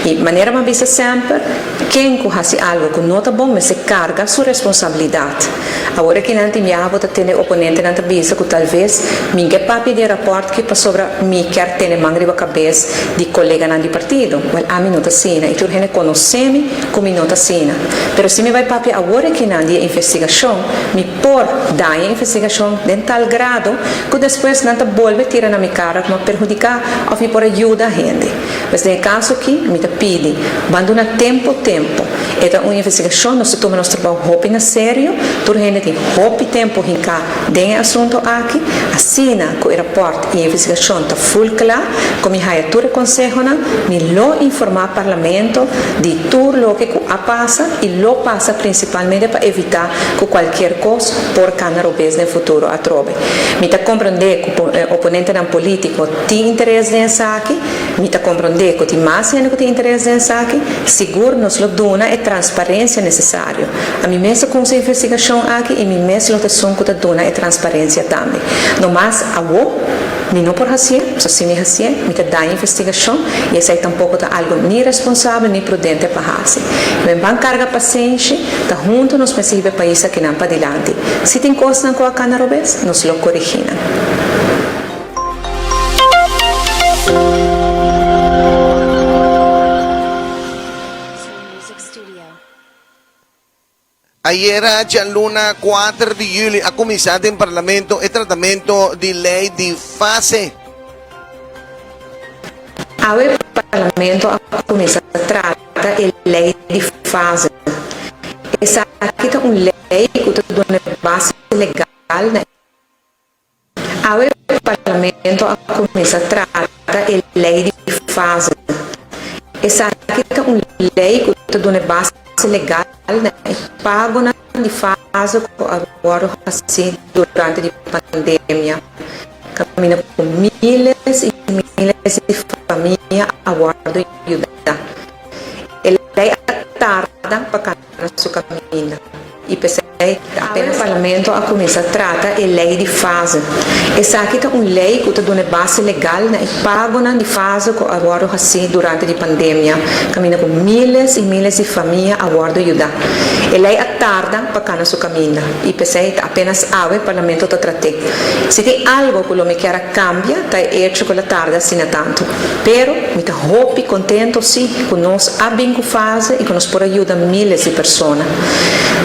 M: E maneira uma vez sempre, quem faz algo que não está bom, mas se carga sua responsabilidade. Agora que não tem já vou ter oponente na cabeça que talvez minha papel de rapport que para sobre me quer ter mangre a cabeça de colega na de partido. Well, a mim não está sina e tu gente conhece-me como não está sina. Pero se me vai papel agora que não de investigação, me por dar a investigação de tal grado que depois não está volve tirar na minha cara como perjudicar ou me por ajuda a gente. Mas no caso aqui, me te pede, abandona tempo. Esta uma investigação, nós toma nosso trabalho hopi na sério, toda gente tem hopi tempo em cá, tem assunto aqui, assina com o rapport e a investigação está full claro, como a toda conselho, me lo informar ao parlamento de tudo o que passa e lo passa principalmente para evitar que qualquer coisa por canarobês no futuro a trobe. Me te compreender que o oponente não político tem interesse nessa aqui, me te compreender que tem mais gente que tem interesse nessa aqui, seguro nos lo dona e transparência necessário. A mim mesmo com essa investigação aqui e mim mesmo lo que dona e transparência também. No mais, ni no por hacer, so si mi hacer, mi te da investigación, y ese tampoco está algo ni responsable ni prudente para hacer. Me van carga paciente, está junto nos percibe país que não para adelante. Se tem coisa com a cana robes, nos lo corrigirán.
A: Ayer, Gianluna, 4 di juli, ha cominciato in Parlamento il trattamento di lei di fase.
M: Il Parlamento ha cominciato a trattare il lei di fase. E sa che è un lei che ha una base legale. Il Parlamento ha cominciato a trattare il lei di fase. E sa che è un lei che ha una base legale e pagano di fase agora assim durante a pandemia. Cammina com milhares e milhares de famílias agora ajuda. Ele tarda para na sua caminho. E pensei, apenas o Parlamento ha cominciato a trattare a lei di fase. E sa che è un lei che ha una base legale e pagano di fase agora assim durante a pandemia. Cammina com milhares e milhares de famílias agora ajuda. E lei tarda para na sua caminho. E pensei, apenas o Parlamento a trattare. Se tem algo que me quer cambia, tá hecho com a tarda assim tanto. Pero, me tá hopi contento sim, que nós abbiamo fase e que nós por ajuda milhares de pessoas.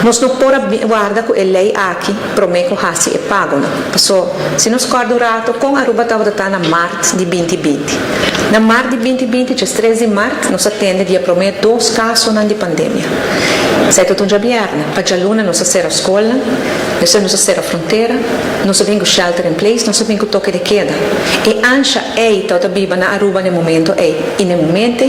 M: Nós não por guarda que lei aqui prometo hasi e pagano. Passou, se nós guardurato com a ruba estava na março de 2020. Na março de 2020, dia 13 de março, nós atende dia prometo 2 casos de pandemia. Sai tutto già bierna, pa già luna non sera a scuola, non sera a frontiera, non vengo shelter in place, non vengo tocche di chieda. E anche tutta biba na Aruba nel momento in nel momento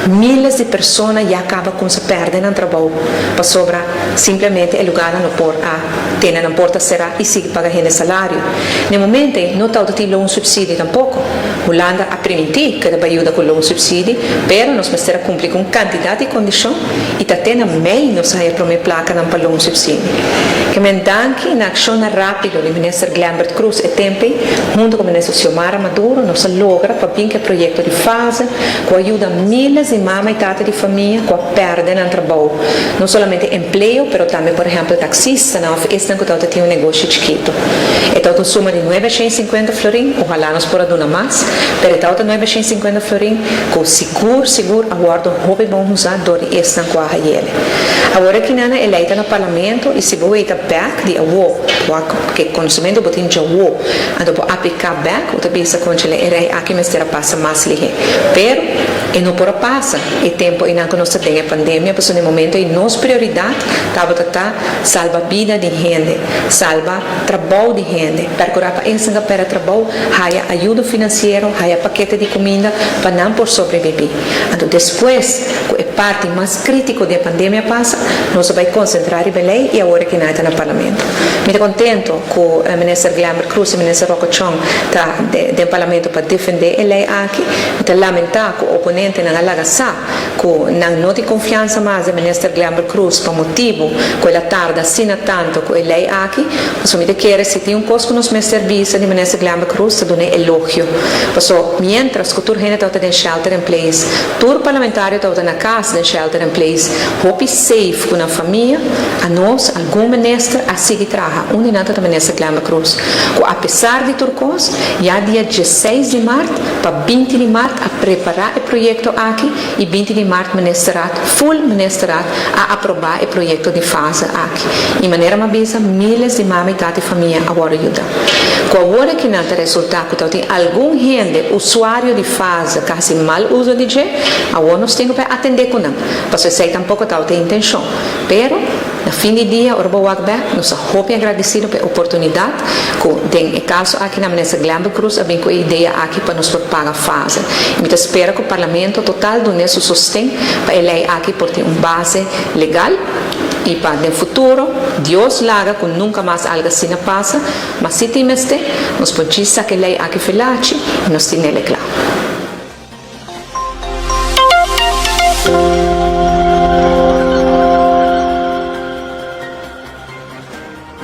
M: miles di persone ya acaba con se perdere nel lavoro, pa sopra simplemente il lugar non por a tenere non porta sera e si paga il salario. Nel momento non tutta ti un subsidio tampoco. Holanda ha permiti che da aiuta con un subsidio, però non si cumpli con quantità di condizioni e tatena meglio non sai come placa non parlo un subsidio. Che men danki in azione rapida del ministro Glambert Cruz e tempi, junto con il ministro Xiomara Maduro, non si logra per vinche progetto di fase che aiuta miles di mamme e tate di famiglia che perdono il lavoro. Non solamente empleo, però anche per esempio taxista, no? Questo è anche un negozio chiquito. E tutta una somma di 950 florin, ojalá nos por una más, pero tutta 950 florin, con sicuro, aguardo hobby bom usar dori esta qua hayele. Agora que nana eleita no parlamento e se voi ta back di awo, que conhecimento botin já wo, ando po aplicar back, o tabisa conchele erei aqui mestera passa mais lihe. Pero e não por passa, e tempo e não que nós tem a pandemia, porque no momento e nos prioridade tava tá salva vida de gente, salva trabalho de gente, percurar para ensinar para trabalho, haya ajuda financeira, haya paquete de comida para não por sobreviver. Então depois, que é parte mais crítica da pandemia passa, nós vai concentrar em lei e agora que não está no parlamento. Me contento que o ministro Glambert Cruz e o ministro Rocco Chong está no parlamento para defender a lei aqui, me lamentar que o oponente não alaga sa, que não tem confiança mais no ministro Glambert Cruz por motivo que ela tarda assina tanto que a lei aqui, mas me quer se tem coisa que nos serviço do ministro Glambert Cruz se dona elogio. Passo mientras que tur gente está em shelter in place, tur parlamentário está na casa de shelter in place, hope safe com a família, a nós algum ministro a seguir trabalha, onde não está o ministro Glambert Cruz. Que apesar de tur coisa, já dia 16 de março para 20 de março a preparar o projeto aqui e 20 de março full ministerato a aprovar o projeto de fase aqui. De maneira mabisa, milhares de mamães e família agora ajuda. Com agora que não tem resultado, que tem algum gente, usuário de fase, quase mal uso de je, agora nós temos que atender com não. Porque sei tampouco tem intenção. Pero, no fim de dia, orbo wakbe, nós somos agradecidos pela oportunidade, que tem o caso aqui na ministra Glambert Cruz, a com a ideia aqui para nos pagar fase. E espero que o parlamento total do nosso sustento para a lei aqui por ter uma base legal. E para no futuro, Deus laga que nunca mais algo assim passa, mas se tem este, nós podemos que a lei aqui felache e nós temos ele claro.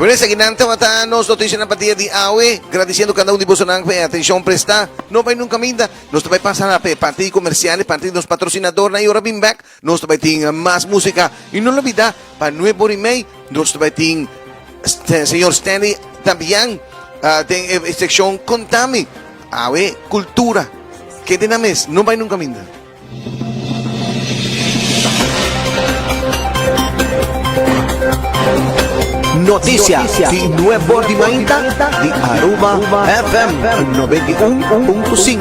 A: Bueno, seguinte nos noticia na partida de AWE, agradeciendo cada um de vocês na atenção prestar. Não vai nunca minda, nós também passar a parte comercial, parte dos patrocinadores, na hora bem back, nós também tem mais música. E não olvidar, para 9h30, nós também tem senhor Stanley também, tem a secção Contame, AWE, cultura. Que tem na mesa, não vai nunca minda. Noticias de Nuevo Dimainta de Aruba FM 91.5.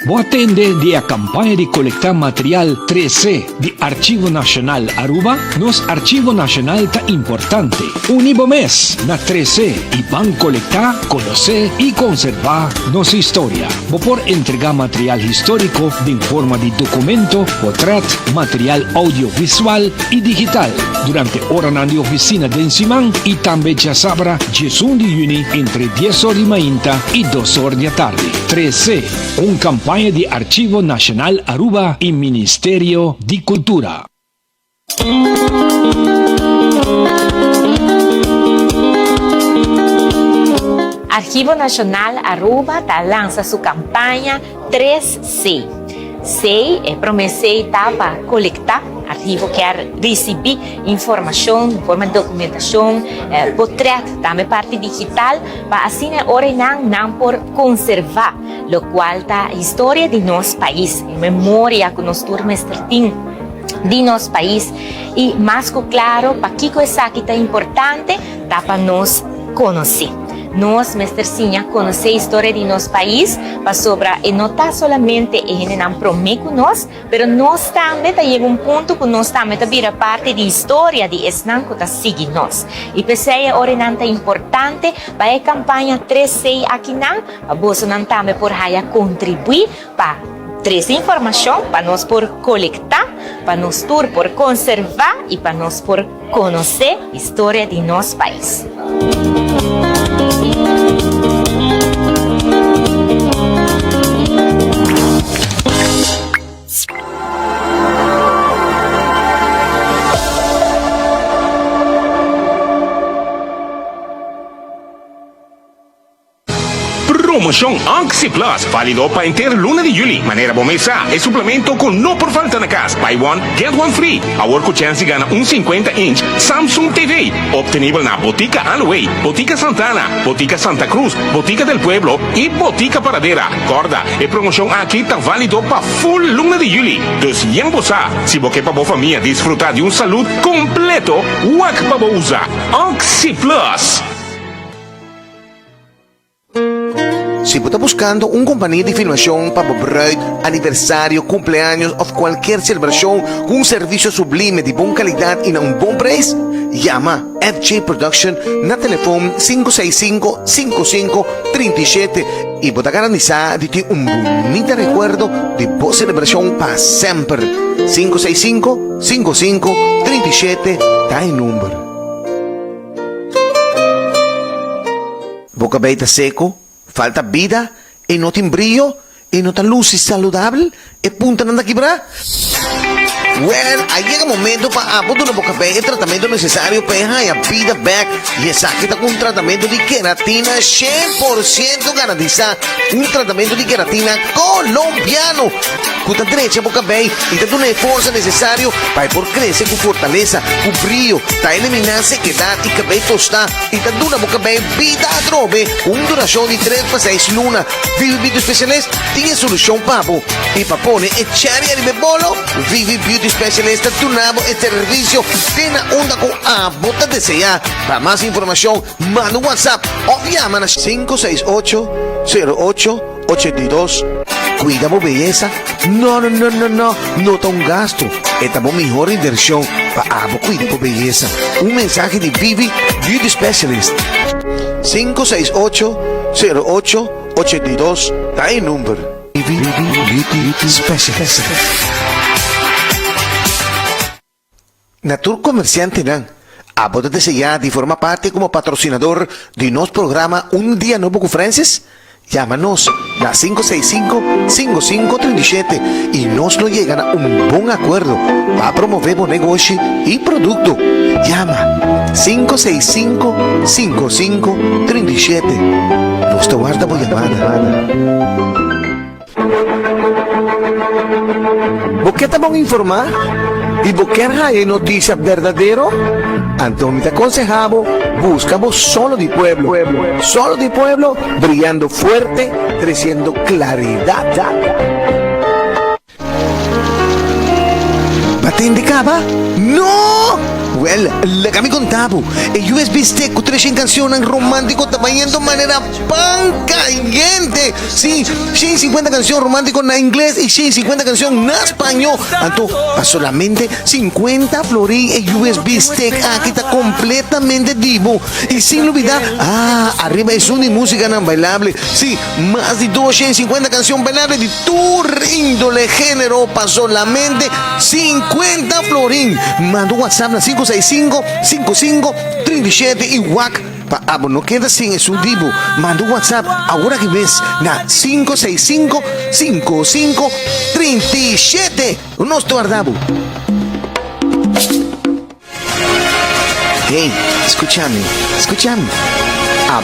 F: Vou atender de a campanha de coletar material 3C de Archivo Nacional Aruba, nos Archivo Nacional tá importante. Unibo mês na 3C e van coletar, conhecer e conservar nossa história. Vou por entregar material histórico em forma de documento, retrato, material audiovisual e digital durante hora na oficina de Ensimán e também já sabra 1 de junho entre 10h30 e 2h da tarde. 3C, campaña de Archivo Nacional Aruba y Ministerio de Cultura.
G: Archivo Nacional Aruba lança sua campanha 3C. C é promessei para coletar arquivo quer receber informação, forma de documentação, portrait, também parte digital, para assim não por conservar, lo qual tá a história de nosso país, em memória que nós turmas tem de nosso país e mais claro, para que coisa que tá importante, tá para nós conhecer. Nós, mestercinha, conhecer a história de nosso país, para sobrar e não está somente em não prometer com nós, mas nós também chega ponto que nós também vira parte da história de Esnan que está seguindo nós. E pensei ora não é importante para a campanha 3C aqui não, para você não também por aí contribuir para trazer informação para nós por coletar, para nós por conservar e para nós por conhecer a história de nosso país.
H: Promoção Oxy Plus, válido para inteiro luna de julho. Maneira bomesa é suplemento com não por falta na casa. Buy one, get one free. Agora com chance gana 50-inch Samsung TV. Obtenível na Botica Alway, Botica Santana, Botica Santa Cruz, Botica del Pueblo e Botica Paradera. Corda, é promoção aqui está válido para full luna de julho. Dus yan bosa, se você para boa família desfrutar de saúde completo, wak para usar. Oxy Plus.
A: Si você está buscando uma companhia de filmação para bruid, aniversário, cumpleaños ou qualquer celebração com um serviço sublime de boa qualidade e a um bom preço, llama FJ Production na telefone 565-5537 e você garantizar de ter bonito recuerdo de boa celebração para sempre. 565-5537 está em número. Boca beita seco, falta vida e não tem brilho e não tem luz saudável e punta nada quebrar. Well, aí chega o momento para abotar na boca bem o tratamento necessário para a vida back e essa aqui está com um tratamento de queratina 100% garantizado, um tratamento de queratina colombiano. Cuta direita a boca bem e está dando a força necessária para por crescer com fortaleza, com brilho, está eliminando sequidade e cabelo tostar e está dando a boca bem vida a trove, com duração de 3 para 6 lunas. Vivi Beauty Specialist tem solução para você e para pôr e cherry de bebolo. Vivi Beauty Specialist tunabo e serviço tem na onda com a bota desejar. Para mais informação, manda um WhatsApp ou llama na 568-08-82. Cuida a belleza. No está un gasto. Esta es la mejor inversión para cuidar de belleza. Un mensaje de Vivi Beauty Specialist. 568-08-82. Está el número. Vivi Beauty Specialist. Natur comerciante nan. Apótate ya de forma parte como patrocinador de nuestro programa Un Día Nuevo con Francis. Llámanos a 565-5537 y nos lo llegan a un buen acuerdo para promover buen negocio y producto. Llama 565-5537. Nos te guarda por llamada. ¿Vos qué te van a informar? ¿Y vos querés noticias verdadero? Entonces te aconsejamos, buscamos solo de pueblo, brillando fuerte, creciendo claridad. ¿Te indicaba? ¡No! Well, la que me contaba, el USB stick con 300 canciones románticas está yendo de manera pan caliente. Sí, 150 canciones románticas en inglés y 150 canciones en español. Entonces, a solamente 50 florín el USB stick. Aquí está completamente vivo. Y sin olvidar, arriba es una música no bailable. Sí, más de 250 canciones bailables de tu índole género para solamente 50 florín. Manda un WhatsApp a 565-5537 y WAC. No queda sin eso divo. Manda un WhatsApp ahora que ves na 565-5537. Nos guardamos. Hey, escúchame.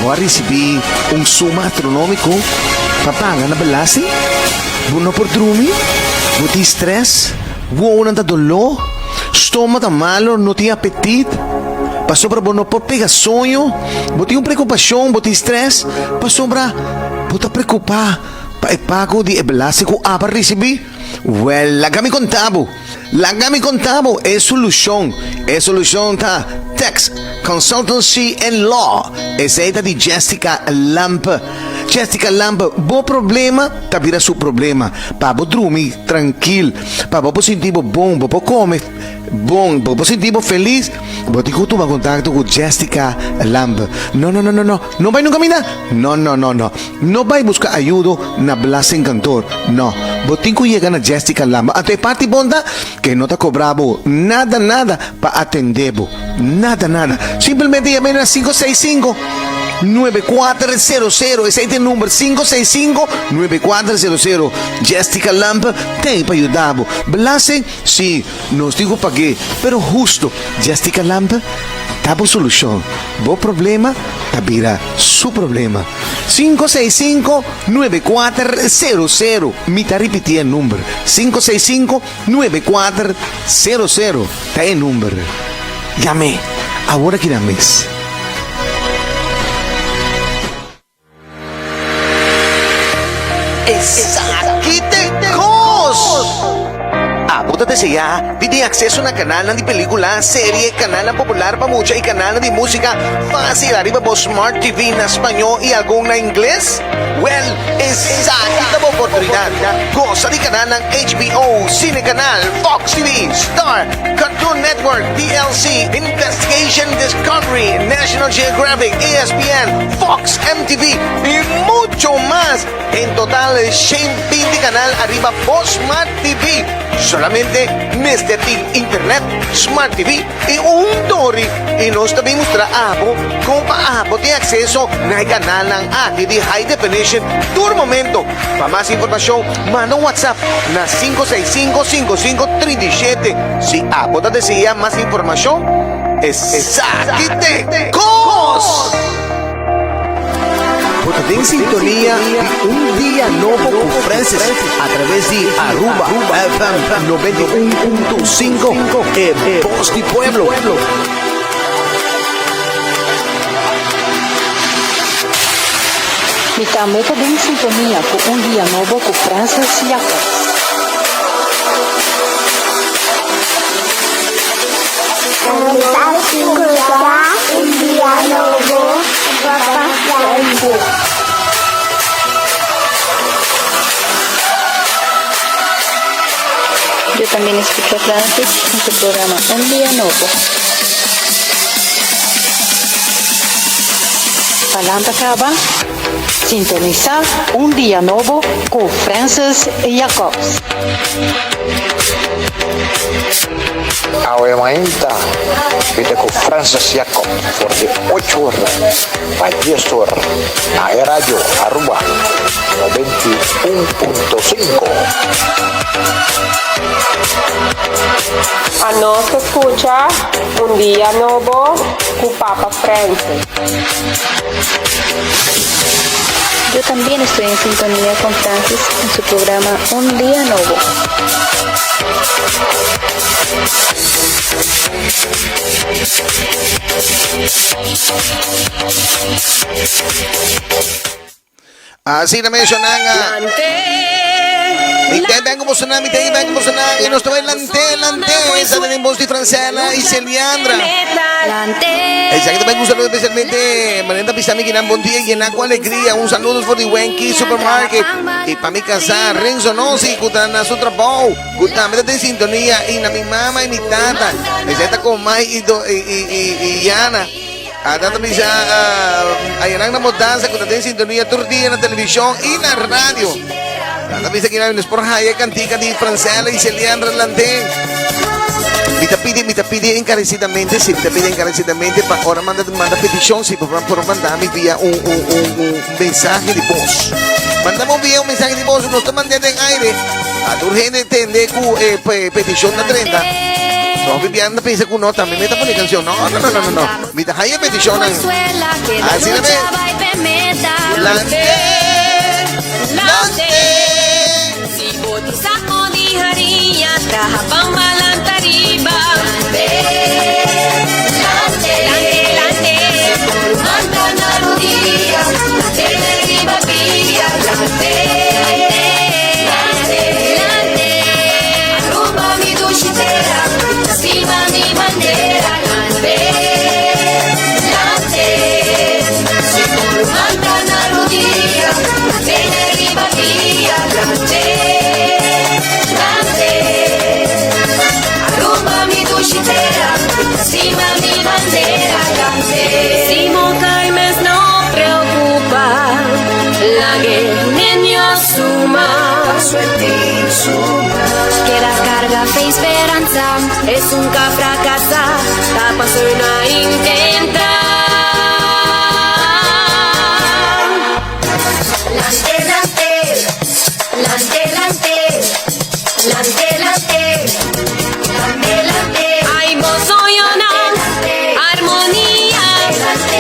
A: Voy a recibir un suma astronómico para pagar la balance. Bueno por dormir. No te estrés. Bueno anda dolor. Estômago tá malo, não tem apetite. Passou para não por pegar sonho. Botei preocupação, botei estresse. Passou para botar preocupar. Para pago de elástico para receber. Well, lagami contabo. É solução. Tá Tax Consultancy and Law. Essa é de Jessica Lamp. Bom problema, tá vira seu problema. Para dormir tranquilo, para você sentir bom, para comer bom, para você sentir feliz. Você tem que tomar contato com Jessica Lamp. Não vai no caminhar? Não vai buscar ajuda na Blase Encantor. Não. Você tem que chegar na Jessica Lamp. Até parte bonda que não tá cobrado nada para atender. Nada. Simplesmente chame na 565-9400, ese es el número 565-9400. Jessica Lamp tem para ayudar. Blase, sí, nos digo para qué, pero justo, Jessica Lamp dá solución. Vos problema, vira su problema. 565-9400. Me está repitiendo el número. 565-9400. Está el número. Llame, ahora que llames. Apúntate ya, tiene acceso a canal de película, serie, canal popular para mucha y canal de música fácil arriba por Smart TV en español y alguna en inglés. Well, esa es la oportunidad. Goza de canal en HBO, Cine Canal, Fox TV, Star, Cartoon Network, TLC, Investigation Discovery, National Geographic, ESPN, Fox, MTV y mucho más. En total, 120 canal arriba por Smart TV. Solamente desde internet, Smart TV y un Dory. Y nos también muestra Apple como Apple tiene acceso al canal de High Definition todo momento. Para más información, manda un WhatsApp na 565-5537. Si Apple te desea más información, ¡sáquete! ¡Cos! Porque en sintonía de Un Día Nuevo con Francis a través de Aruba FM 91.5 en Voz de Pueblo.
I: Y también en sintonía con Un Día Nuevo con Francis Jacobs.
E: Un Día Nuevo, papá.
I: Yo también escucho a Francis en su programa Un Día Nuevo. Palanta acaba.
N: Sintoniza Un Dia Novo com Francis Jacobs.
J: Awe mainta, kita com Francis Jacob por de 8 horas a 10 horas na Radio Aruba 91.5.
K: A nos escucha Un Dia Novo con Papa Francis.
I: Yo también estoy en sintonía con Francis en su programa Un Día Novo.
A: Así na medyo nang vengo mo sa namin, vengo mo sa namin, nos trae lante, sa namin voz de Francela y Celiandra. Exacto, me gusta especialmente Manenda Pisami, que buen día y en agua alegría. Un saludo por the Wenky Supermarket y para mi casa, Renzo Nosi, Cutana su trabajo, Cutana, métete en sintonía y na mi mamá y mi tata, está con Mai y Yana. Tanto bisa ayan na modanza kung natin sintonia turdiya na televisión y na radio. Tanto bisa kinamit por haya cantica di Francela y Celiandra Lantén. Mi te pide encarecidamente, si te pide encarecidamente, ahora manda petición, si por mandarme vía un mensaje de voz. Mandamos vía un mensaje de voz, nos te mandé en aire. A tu gente tende petición na 30. No, Viviana pensa que no, también me pone canción. No. Mita haya petición. Así la ve. Lante.
O: Si botiza di haria, tahapang malantariba. Lante. Manta na rodilla, riba via, lante. Aruba mi dushitera. Viva mi bandera, lante, si por manta na rodilla, viene arriba via, lante, Aruba mi dushitera, viva mi bandera, lante. Si Mocaimes no preocupa, la guerra suma, que la carga fe esperanza es un ca fracasa, tapa suena intenta. Lante. Ay, vos soy una armonía.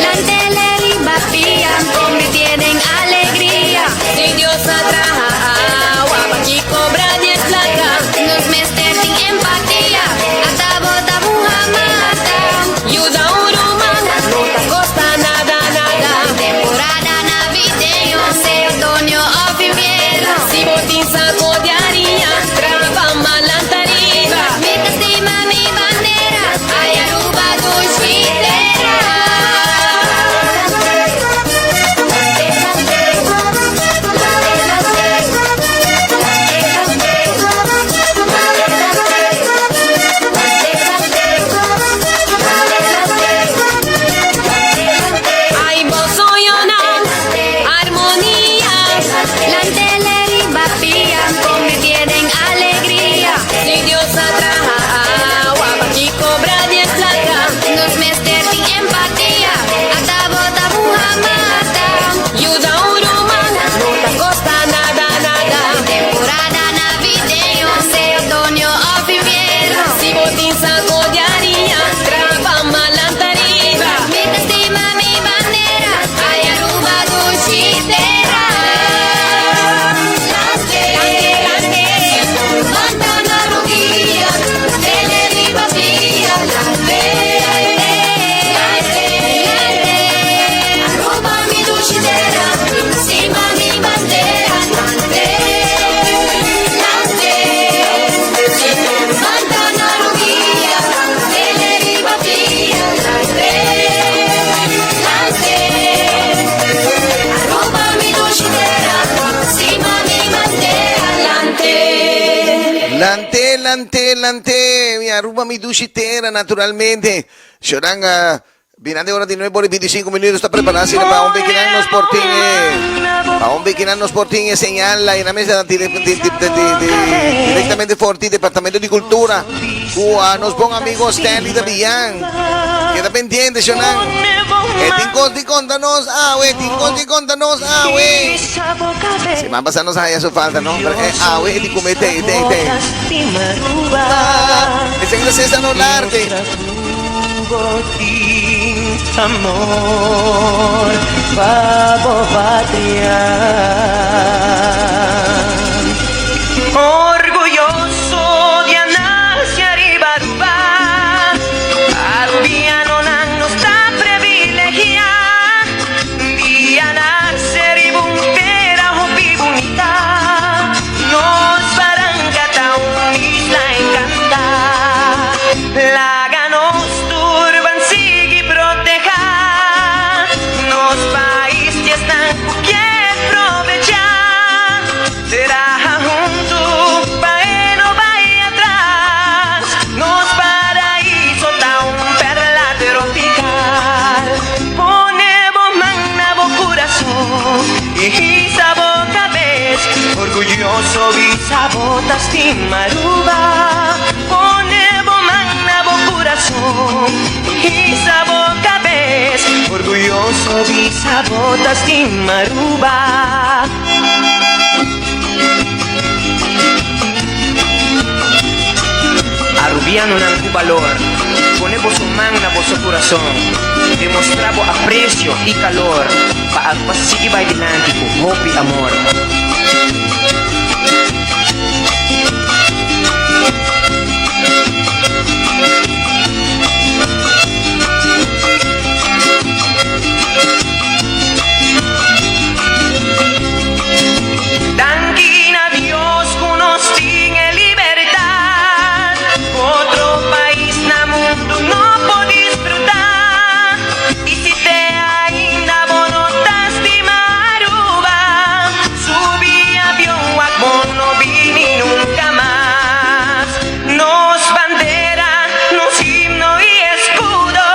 O: Lante le rimbapía, convirtiendo en alegría. Si Dios atraja agua, aquí cobra 10 placas. Nos mester sin empatía. Hasta bota Muhammad. Yuda urumana, no te costa nada. Temporada navideño, sea otoño o invierno. Si botín saco de harina, traba malantariba. Mi estima, mi bandera, ay Aruba tu chilera. Ay, vos soy una armonía. Lante le rimbapía, convirtiendo en alegría. Si Dios atraja agua, aquí cobra 10 placas. Nos mester sin empatía. Hasta bota Muhammad. Yuda urumana, no te costa nada. Temporada navideño, sea otoño o invierno. Si botín saco de harina, traba malantariba. Mi estima, mi bandera, ay Aruba tu chitera. Lante. Manta na rodilla, tele riba via, lante. Aruba mi dushitera, encima mi bandera, lante. Manta na rodilla, tele riba via, lante. Aruba mi dushitera, encima mi bandera, lante.
A: Lante, mi Aruba mi dushitera, naturalmente. Lloranga, Binante ora di 9:25 minutos está preparada para un bikinano sporting para un bikinano sporting señal la en la mesa directamente Forti Departamento di Cultura a nos buen amigo Stanley de Villan queda pendiente Shonan tincos di contanos contanos se van pasarnos allá su falta no di comete es en la cesta no larde
B: amor, Pabo Patria. Orgulloso di andarsi a ribaruba, Arubiano non sta privilegia, di andarsi a ribumpera o bibunita, nos barangata un'isla encanta, la ganos turban sigui proteja, nos países están que aprovechar, será junto para no vaya atrás, nos paraíso da un perla tropical, ponemos magna bo corazón y sabo cabez, orgulloso bisabotas timaruba, ponemos magna bo corazón y sabo cabez, orgulloso bisabotas timaruba. Arubiano nangu valor, ponemos su magna por su corazón, demostramos aprecio y calor, para seguir adelante con hope y amor. Danquina Dios conocí en libertad, otro país na mundo no puedo disfrutar, y si te ainda bonotas de maruba, subí avión no vini nunca más, nos bandera, nos himno y escudo,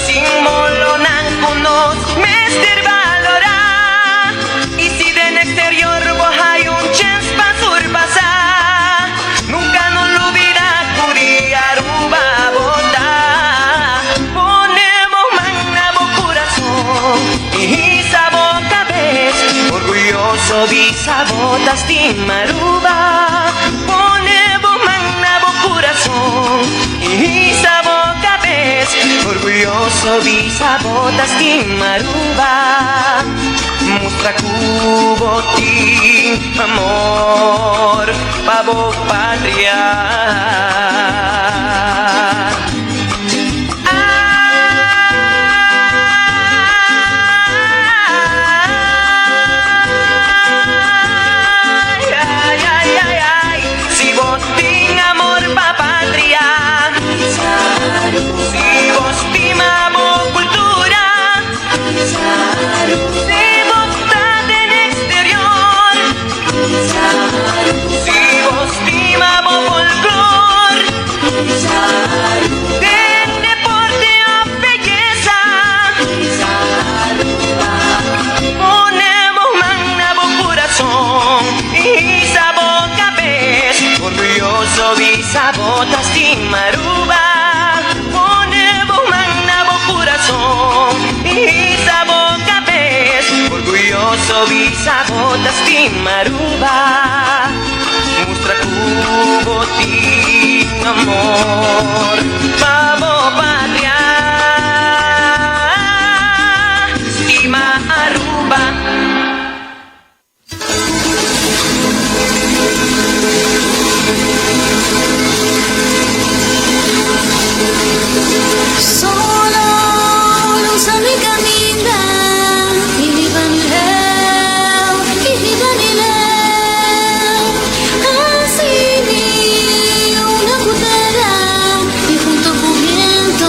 B: símbolo nanco nos mester valorar, y si de en exterior vos hay un chance pa' surpasar, nunca nos lo olvida Curiaruba botar, ponemos magna bo corazón y sabo cabez, orgulloso bisabotas timaruba, ponemos magna bo corazón y sabo cabez, orgulloso bisabotas timaruba. Mustra cubo ti amor, pavo patria. Ay, ay, ay, ay, si vos tin amor pa patria, si vos timamo cultura, si vos estás en exterior, si vos timamo folclor, en deporte o belleza, ponemos magna bo corazón y sabo cabez, orgulloso bisabotas timaruba, ponemos magna bo corazón y sabo cabez, orgulloso bisabotas timaruba, mustra cubo ti amor, pavo patria, estima Aruba.
O: Solo non sa mi cammina, y viva mi leo, así ni una cutera, y junto con viento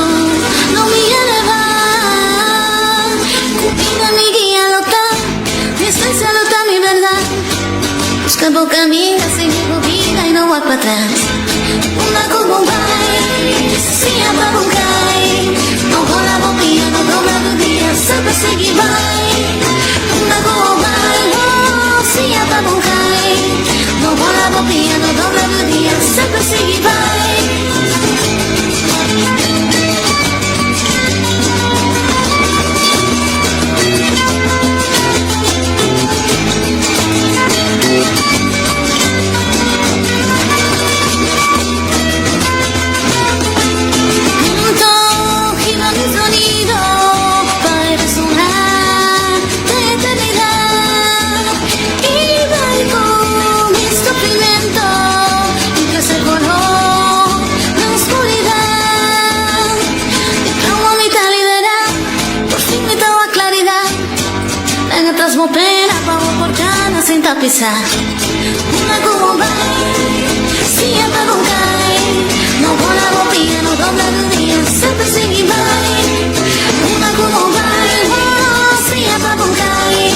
O: no me eleva, cupida mi guía lota, mi esencia lota mi verdad, busca por camino, seguir vida y no voy para atrás, una como un baile, si llama un no con la boquilla. sempre segui vai. Una vai, oh, sia babuncai. Non volavo piano, dobra dia, sempre segui vai. Pena, pago por cana sin tapizar. Una como vai, siempre con cae. No volavo piano, dobla día, sempre segui vai. Una como vai, oh, siempre con cae.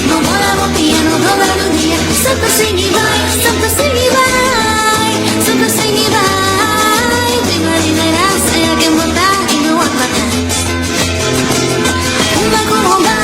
O: No volavo piano, dobla día, sempre segui vai, sempre segui vai, sempre segui vai. Prima riderás, sea quien votar y no aguantar. Una como vai.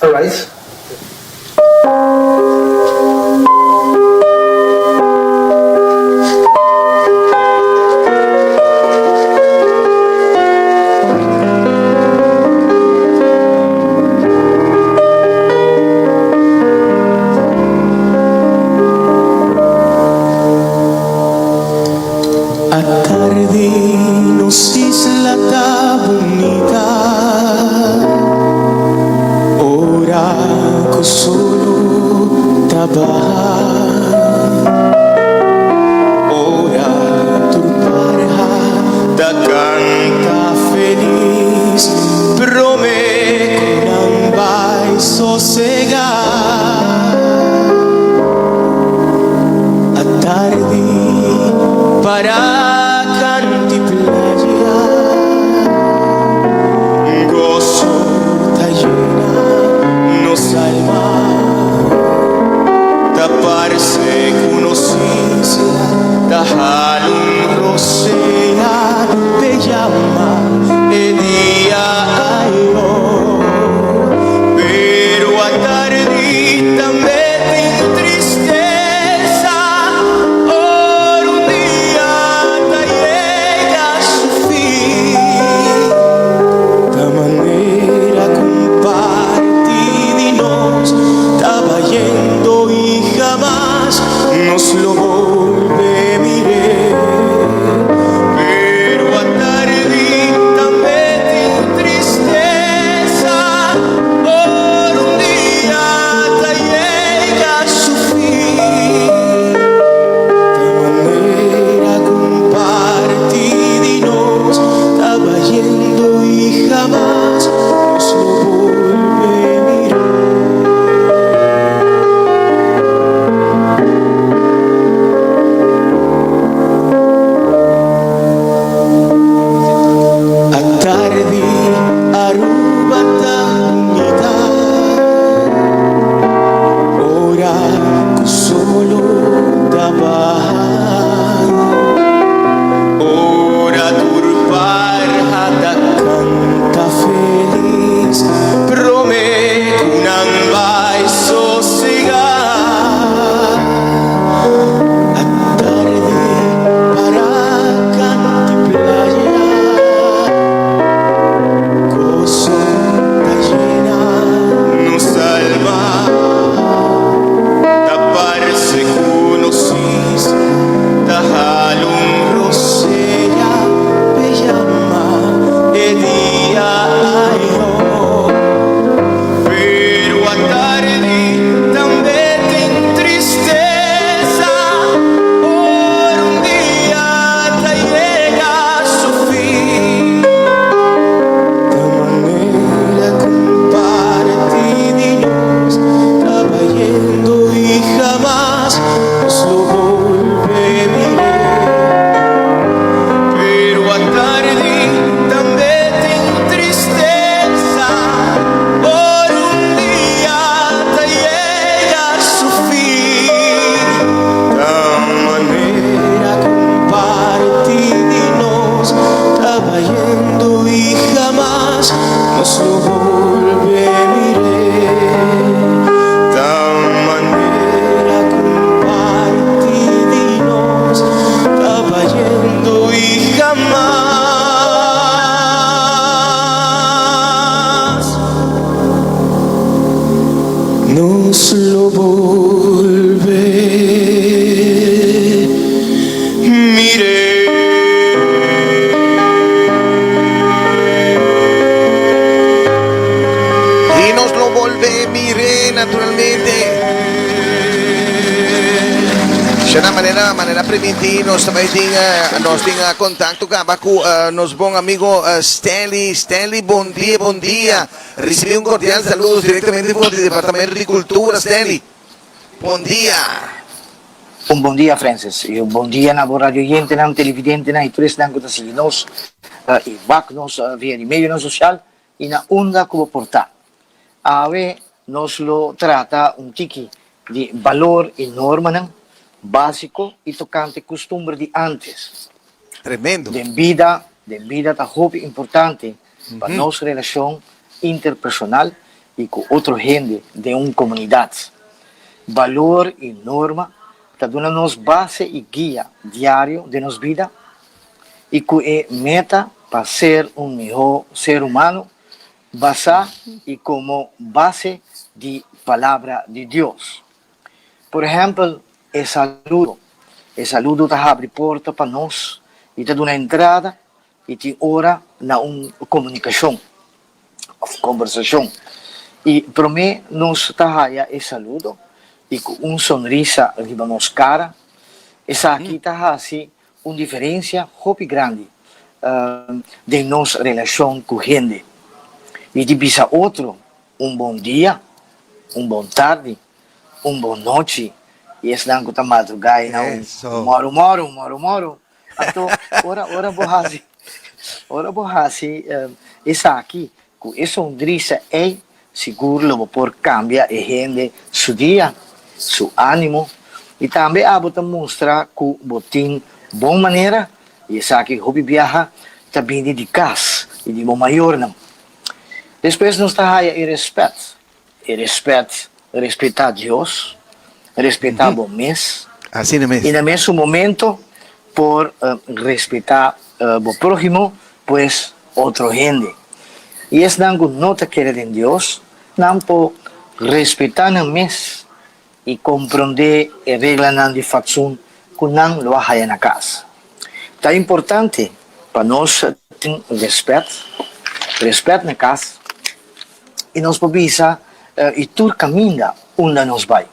C: Alright.
D: A tarde nos isla ta bonita. Ora co solo trabaja. Ora turparha da canta feliz. Prome non vai sossegar. A tarde para canti playa. Gozo ta llena nos alma. Taparse conosisla da halun rosea te llama e dia ayo. Pero a tardita me te tristeza. Or un día
A: manera primitiva nós também nós temos contato com nosso bom amigo Stanley. Stanley, bom dia, bom dia. Recebi cordial saludo diretamente do Departamento de Cultura, Stanley. Bom dia.
P: Un buon dia, Francis. E un buon dia na radio gente, na televidente, na tourist na kuta nos e bak nos via di medio social e na onda como porta. Ave nos lo trata un tiki di valor e norma nan básico e tocante costumbre de antes.
A: Tremendo.
P: De vida tá hobby importante para nossa relação interpersonal e com outra gente de uma comunidade. Valor e norma tá dando nos base e guia diário de nossa vida e que é meta para ser um melhor ser humano basado e como base de palavra de Deus. Por exemplo, o saludo tá abre porta para nós e tá dando entrada e te ora na comunicação, conversação. E para mim, nós tá o saludo e com sonrisa de nossa cara, essa aqui tá assim uma diferença muito grande de nossa relação com gente. E de bisa outro, bom dia, bom tarde, boa noite, e esse não tá madrugada, não, moro. Então, ora borrasi, essa aqui, com essa sonrisa é seguro, lo por cambiar e gente su dia, su ânimo, e também a bota mostrar que botin boa maneira, e essa aqui, hobby viaja, também de casa, e de bom maior, não. Depois nós tá aí e respeitar Deus, respeitar o mês,
A: assim mesmo.
P: E no mesmo momento, por respeitar o próximo, pues outro gente. E esse não te quer de Deus, não por respeitar o mês e compreender a regra de facção que não lo haja na casa. Tá importante para nós ter respeito na casa, e nós podemos e tudo caminha onde nós vai.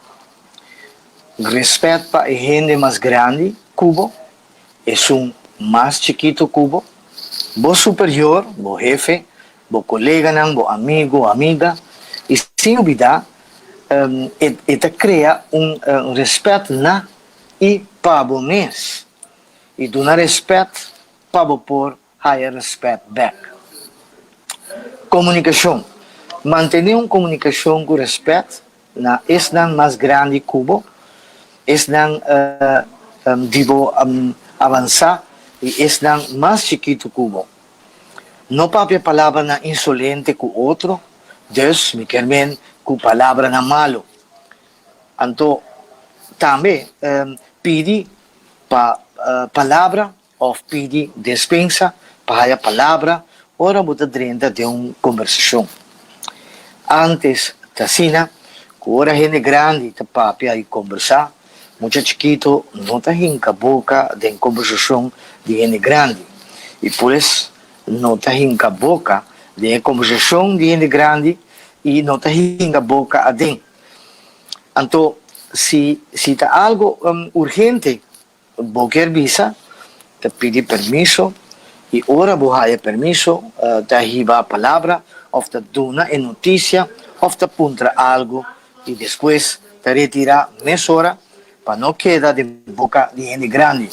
P: Respeito para a gente mais grande, Cubo, é mais chiquito, Cubo, o superior, o jefe, o colega, o amigo, amiga, e sem olvidar, ele cria respeito na e para o mês, e donar respeito para por higher respeito back. Comunicação. Manter uma comunicação com respeito na não mais grande Cubo, não devo avançar e não mais chiquito Cubo. Não papia palavra na insolente com outro, Deus me quer bem com palavra na malo. Então, também pedi palavra ou pedi dispensa para a palavra, ora botar dentro de uma conversação. Antes da cena, com hora gente grande, tá papia e conversar, muito chiquito, não tá hinca boca de conversação de gente grande. E por isso, não tá hinca boca de conversação de gente grande e não tá hinca boca a dentro. Então, se tá algo urgente, vou querer visa, te pedir permiso, e ora vou dar permiso, te arriba a palavra, ou te dona a notícia, ou te apunta algo, e depois te retira meia hora, para não quedar de boca de gente grande.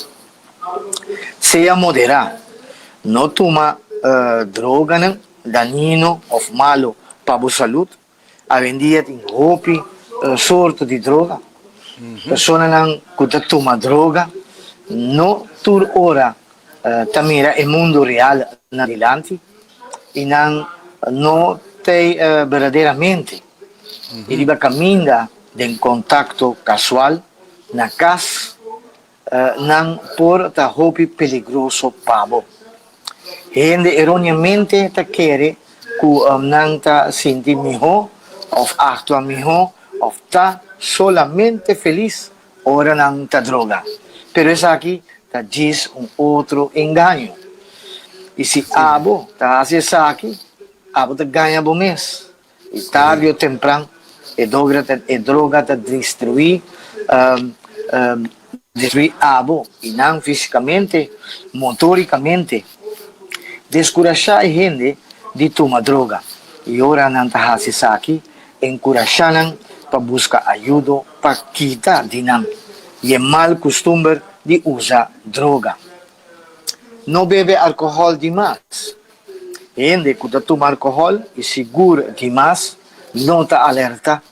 P: Seja moderado, não toma droga danino ou malo para a saúde, a vendia tem roupa, sorte de droga. Pessoas que toma droga, não por hora mira o mundo real na adiante e não tem verdadeiramente. Ele vai caminhar de contato casual na casa, não por a roupa perigoso pavo. Gente erroneamente quer que não tá sentir melhor, ou actua melhor, ou tá solamente feliz, ora não tá droga. Pero essa aqui tá diz outro engano. E se abo tá assim aqui, abo tá ganha bom mês. E tarde ou temprano, a droga tá destruir destruir abo, inang fisicamente, motoricamente. Descorajar a gente de tomar droga. E ora não está aqui, encorajaram para buscar ajuda para quitar dinam. E é mal costume de usar droga. Não bebe álcool demais. Gente que toma álcool e segura demais, não está alerta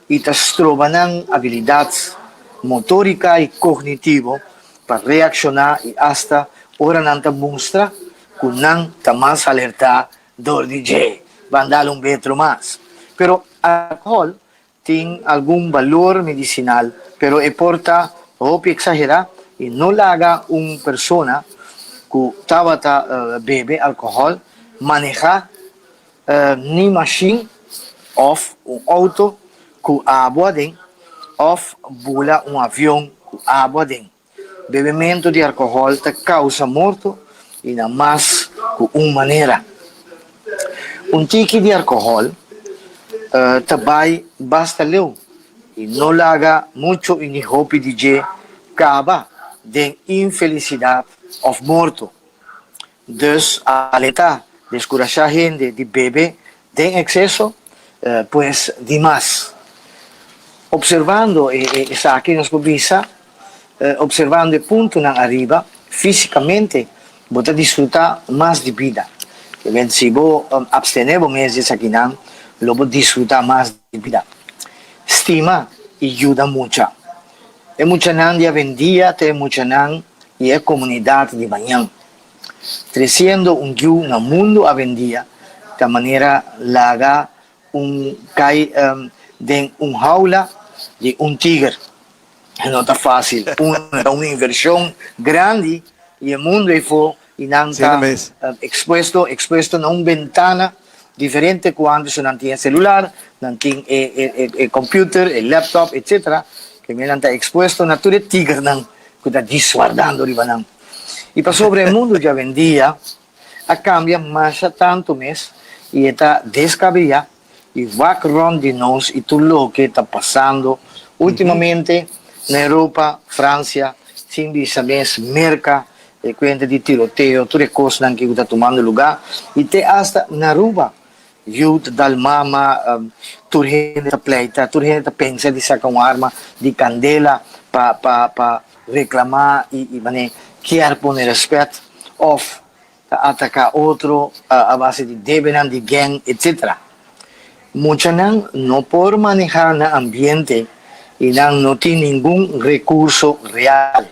P: e está trobando habilidades motórica e cognitivo para reaccionar e hasta ora não está mostra que não está mais alerta do DJ. Van dar metro mais. Pero álcool tem algum valor medicinal, pero é porta roupa exagerar e não laga persona que estava bebe álcool manejar ni machine of auto com água dentro of bula avião com água dentro. Bebimento de álcool causa morto e não mais com maneira. Tique de álcool também basta leu e não laga muito em roupa DJ acaba de infelicidade of morto. Dus alerta, descorajar gente de beber de exceso, pues demais. Observando essa aqui nos publica, observando o ponto na arriba, fisicamente, você desfrutar mais de vida. Se você abstener meses aqui não, você desfrutar mais de vida. Estima ajuda muito. É muito não dia vendia, tem muito não e é comunidade de manhã. Crescendo guiu no mundo a vendia, de maneira laga cai de jaula de tigre. Não está fácil. Uma inversão grande e o mundo foi e não está exposto a uma ventana diferente quando se não tinha celular, não tinha computer, laptop, etc. Que não está exposto a tudo tigre não, que está desguardando riba não. E para sobre o mundo já vendia, a cambia mais tanto mês e está descabida e vai de nós e tudo o que está passando ultimamente na Europa, França, sem saber merca, cuenta de tiroteio, tudo coisas que está tomando lugar e até hasta na rua. Youth dal mama, turhende pleita, turhende pensa de sacar uma arma de candela para reclamar e quer pôr respeito, ou atacar outro a base de debenham, de gang, etc. Muitos não por manejar no ambiente e não tem nenhum recurso real.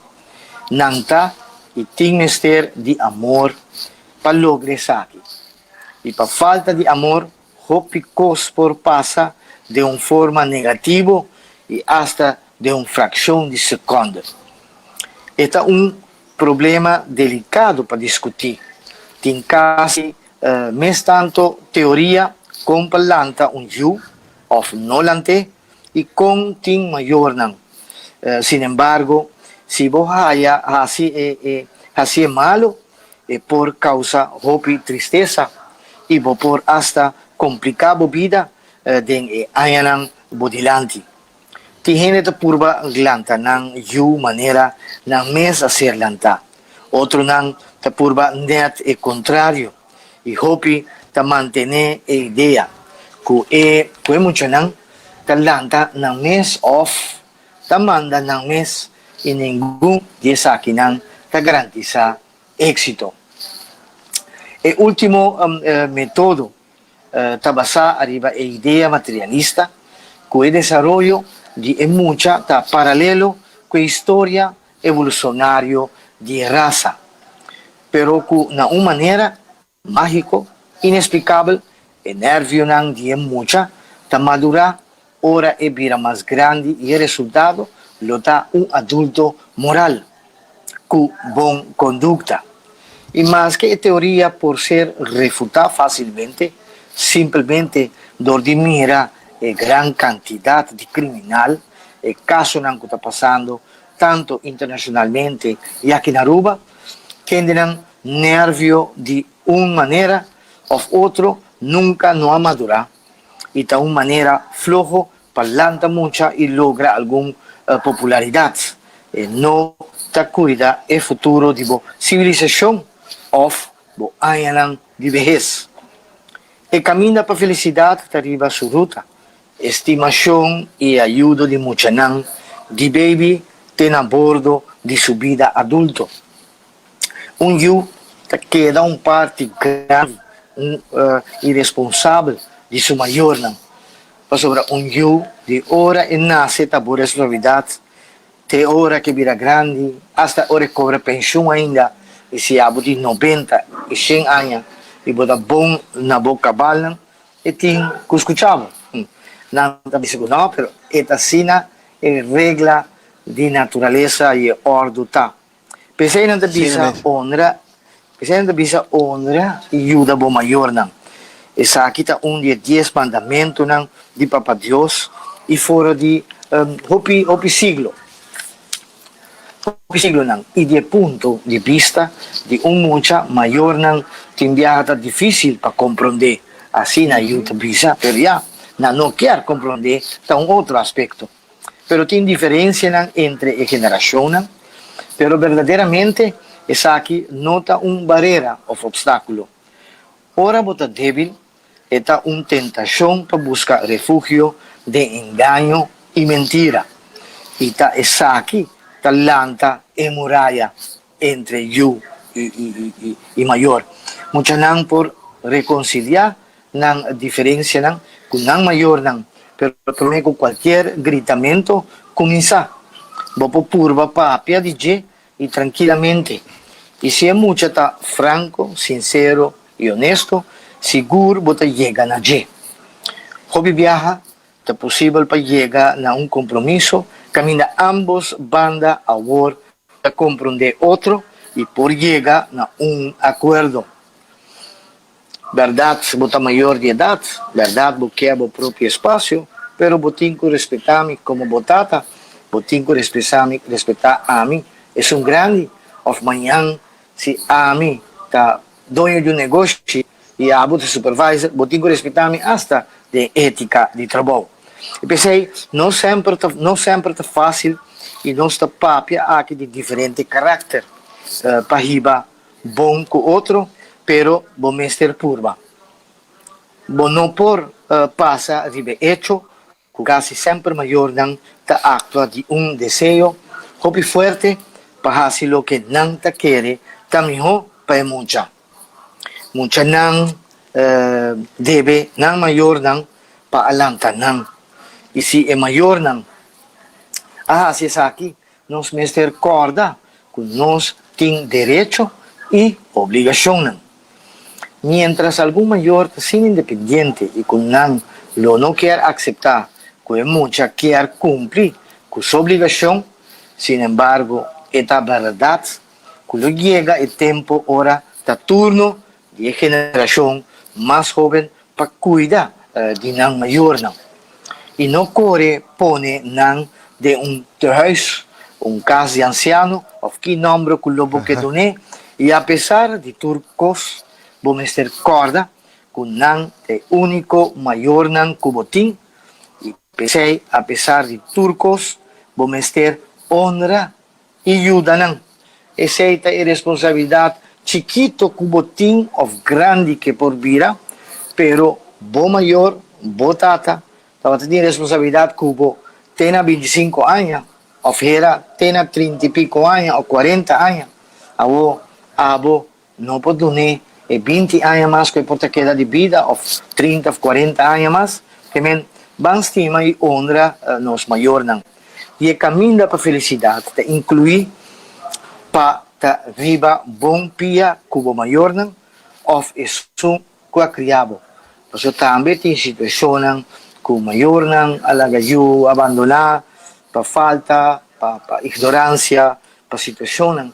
P: Não está e tem mister de amor para lograr isso aqui. E para falta de amor, hopicos por passa de uma forma negativa e hasta de uma fração de segundo. Este é problema delicado para discutir. Tem quase mais tanto teoria como planta view of no lante e com tem maior não. Sin embargo, se você haya assim malo é por causa de tristeza e por hasta complicar a vida de ayanang bodilante. Tiene ta purba glanta nang yu manera nang mes hacer lanta. Otro nang ta purba net e contrario. Y hopi ta mantener e idea. Kue mucho nang ta lanta nang mes off. Ta manda nang mes y ningún de saki nang ta garantiza éxito. El último método ta basa arriba e idea materialista. Kue desarrollo de mucha está paralelo con la historia evolucionaria de raza, pero con una manera mágico, inexplicable, el nervio de mucha está madura, ahora es vida más grande y el resultado lo da un adulto moral, con buena conducta. Y más que teoría por ser refutada fácilmente, simplemente mira gran cantidad de criminal, casos que está pasando tanto internacionalmente y aquí en Aruba, que tienen nervio de una manera o otra nunca no ha madurado y de una manera flojo, planta mucha y logra alguna popularidad. no ta cuida e futuro di bo civilização of bo ayanang di vejez. E caminha para felicidade arriba su ruta. Estimação e ajuda de muchanang di baby ten a bordo di su vida adulto. You queda parte grande, irresponsável de su mayor nan. Sobre you de hora e nasce ta por responsabilidade, te hora que vira grande, hasta hora cobra pensão ainda, e se abo de 90 e 100 anos, e bota bom na boca balan, e tem que escuchava. Não está dizendo não, pero esta sina é regra de natureza e ordem tá. Pensei na bisa honra, e ajuda bo maior não. Essa aqui tá de 10 mandamentos não de Papa Deus e fora de hopi siglo. Hopi siglo não. E de ponto de vista de mucha maior não tem viagem difícil para compreender. Assim na ajuda bisa, pero já não quer compreender tá outro aspecto. Pero tem diferença não entre geração não. Pero verdadeiramente essa aqui nota barreira ou obstáculo. Ora bota débil está tentação para buscar refúgio de engano e mentira. E tá essa aqui talanta e muralha entre eu e maior. Muita não por reconciliar não diferença não com não maior não, pero com qualquer gritamento começar. Bopo purva papia DJ e tranquilamente. E se é muito tá franco, sincero e honesto, seguro bota chega na G. Hobby viaja, tá possível para chegar na compromisso, camina ambos banda a war para compreender outro e por chegar na acordo. Verdade, se bota maior de idade, verdade, porque o próprio espaço, pero botinco respeitar-me como botata, botinco respeitar a mim, é grande, of manhã, se a mim tá dono de negócio e a de supervisor, botinco respeitar-me hasta de ética de trabalho. E pensei, não sempre tá fácil e não está papia aqui de diferente caráter, para riba bom com outro, pero bom mestre purba. Bom não por passa ribe hecho, quase sempre maior não ta actua de desejo, hobby fuerte, para fazer o que não ta quer, ta melhor para mucha. Mucha não deve, não maior não, para alanta não. E se é maior não, se essa aqui, nós mestre corda, que nós tem direito e obrigação não. Mientras algum maior sin independiente e com não quer aceitar que mucha quer cumprir com sua obrigação, sin embargo, esta verdade, quando chega o tempo, hora, da turno de geração mais jovem para cuidar de não maior não. E não corre pone não de terreiro, caso de anciano, ou que nome que lobo que doné, e apesar de turcos, vamos ter corda, com não é único maior não cubotim, e pensei, apesar de turcos, vamos ter honra e ajuda não. Essa é a responsabilidade chiquito cubotim of grande que por vira, pero bom maior, bom tata, estava tendo responsabilidade cubo, tem 25 anos, of era, tem 30 e pico anos, ou 40 anos, abo, não pode donar, e 20 anos mais que pode quedar de vida, ou 30, 40 anos mais, que men, van estima e honra nos maior não. E o caminho para a felicidade, inclui para riba bom pia cubo maior não, of isso que a criado. Porque também tem situação não, que o maior não, alagayu, abandonar, para falta, para ignorância, para situação não,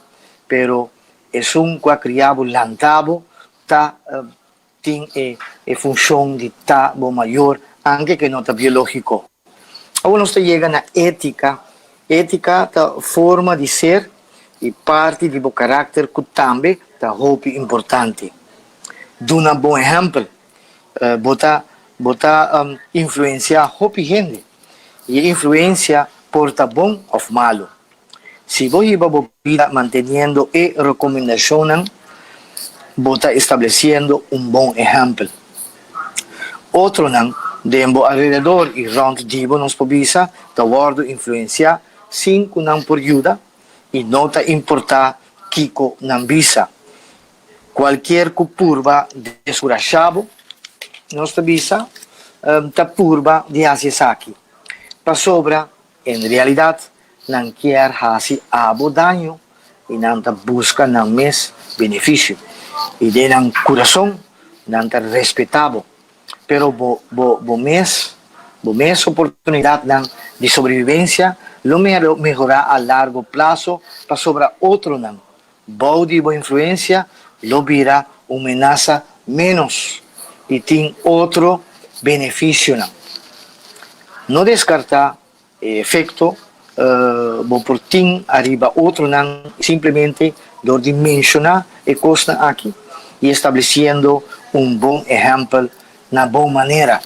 P: pero é que a criado lantabo, tem a função de bom maior, anche que não está biológico. Agora nós chega na ética é forma de ser e parte do caráter que também é muito importante. Dá um bom exemplo, influenciar muito gente, e influência porta bom ou malo. si vos iba a vida manteniendo y recomendaciones, vos está estableciendo un buen ejemplo. Otro nan, dembo alrededor y rond divo nos pobisa, te guardo influencia sin que nan por ayuda y no te importa kiko nan visa. Cualquier curva de surachabo, nos visa, ta curva de asesaki. Pa sobra, en realidad, nan quiere hacer abo daño y nan ta busca nan mes beneficio. Y de nan corazón, nan ta respetabo. Pero bo mes oportunidad nan de sobrevivencia, lo mejora a largo plazo, pa sobra otro nan. Body bo influencia, lo vira amenaza menos y tiene otro beneficio. No descarta efecto, por tin arriba otro nan, simplemente lo dimensionar y cosa aquí y estableciendo un buen ejemplo, una buena manera.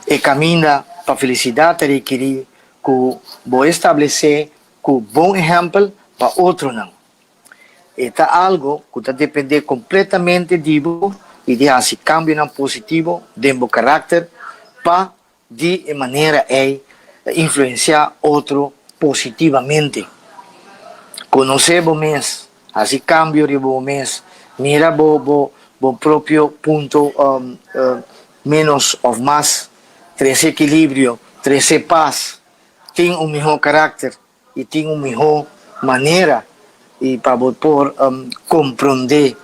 P: Y camina para felicidad te requiere que voy a establecer un buen ejemplo para otro nan. Está algo que depende completamente de vos y de hacer cambio en positivo de tu carácter para de manera influenciar otro positivamente. Conocer vos mes, hacer cambio de vos mes, mira vos propio punto menos o más, 13 equilibrio, 13 paz, tiene un mejor carácter y tiene una mejor manera y para poder comprender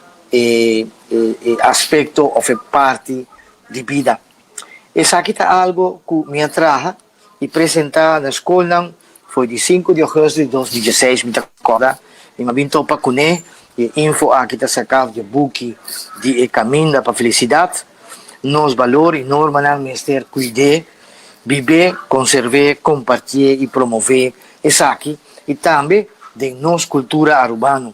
P: aspecto o parte de vida. Esa aquí está algo que me atraja y presentar na escola foi de 5 de agosto de 2016, me acorda, e me vim para com e info aqui está sacado de book de caminho para felicidade, nos valores e normas na ministério cuidar, viver, conservar, compartilhar e promover essa aqui e também de nossa cultura urbana.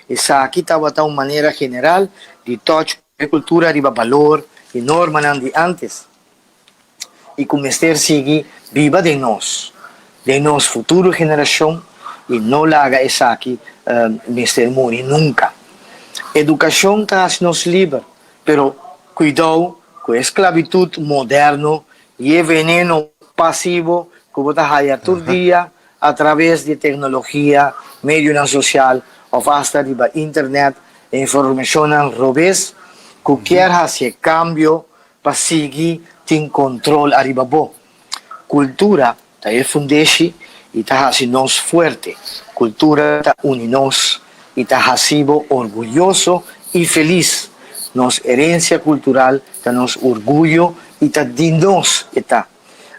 P: Essa aqui estava de uma maneira geral de touch a cultura de valor e norma de antes e que o ministério siga viva de nós futura geração e não larga essa aqui ministério morrer nunca. Educação traz nos livre, pero cuidado com a esclavitud moderno e o veneno passivo que você haya todo dia através de tecnologia, meio social, ou hasta de internet, informação ao revés, que quer fazer cambio para seguir tem controle arriba bo. Cultura está fundece e está fazendo nós forte. Cultura está unindo nós e está fazendo orgulhoso e feliz. Nossa herência cultural está nos orgulho e está de nós.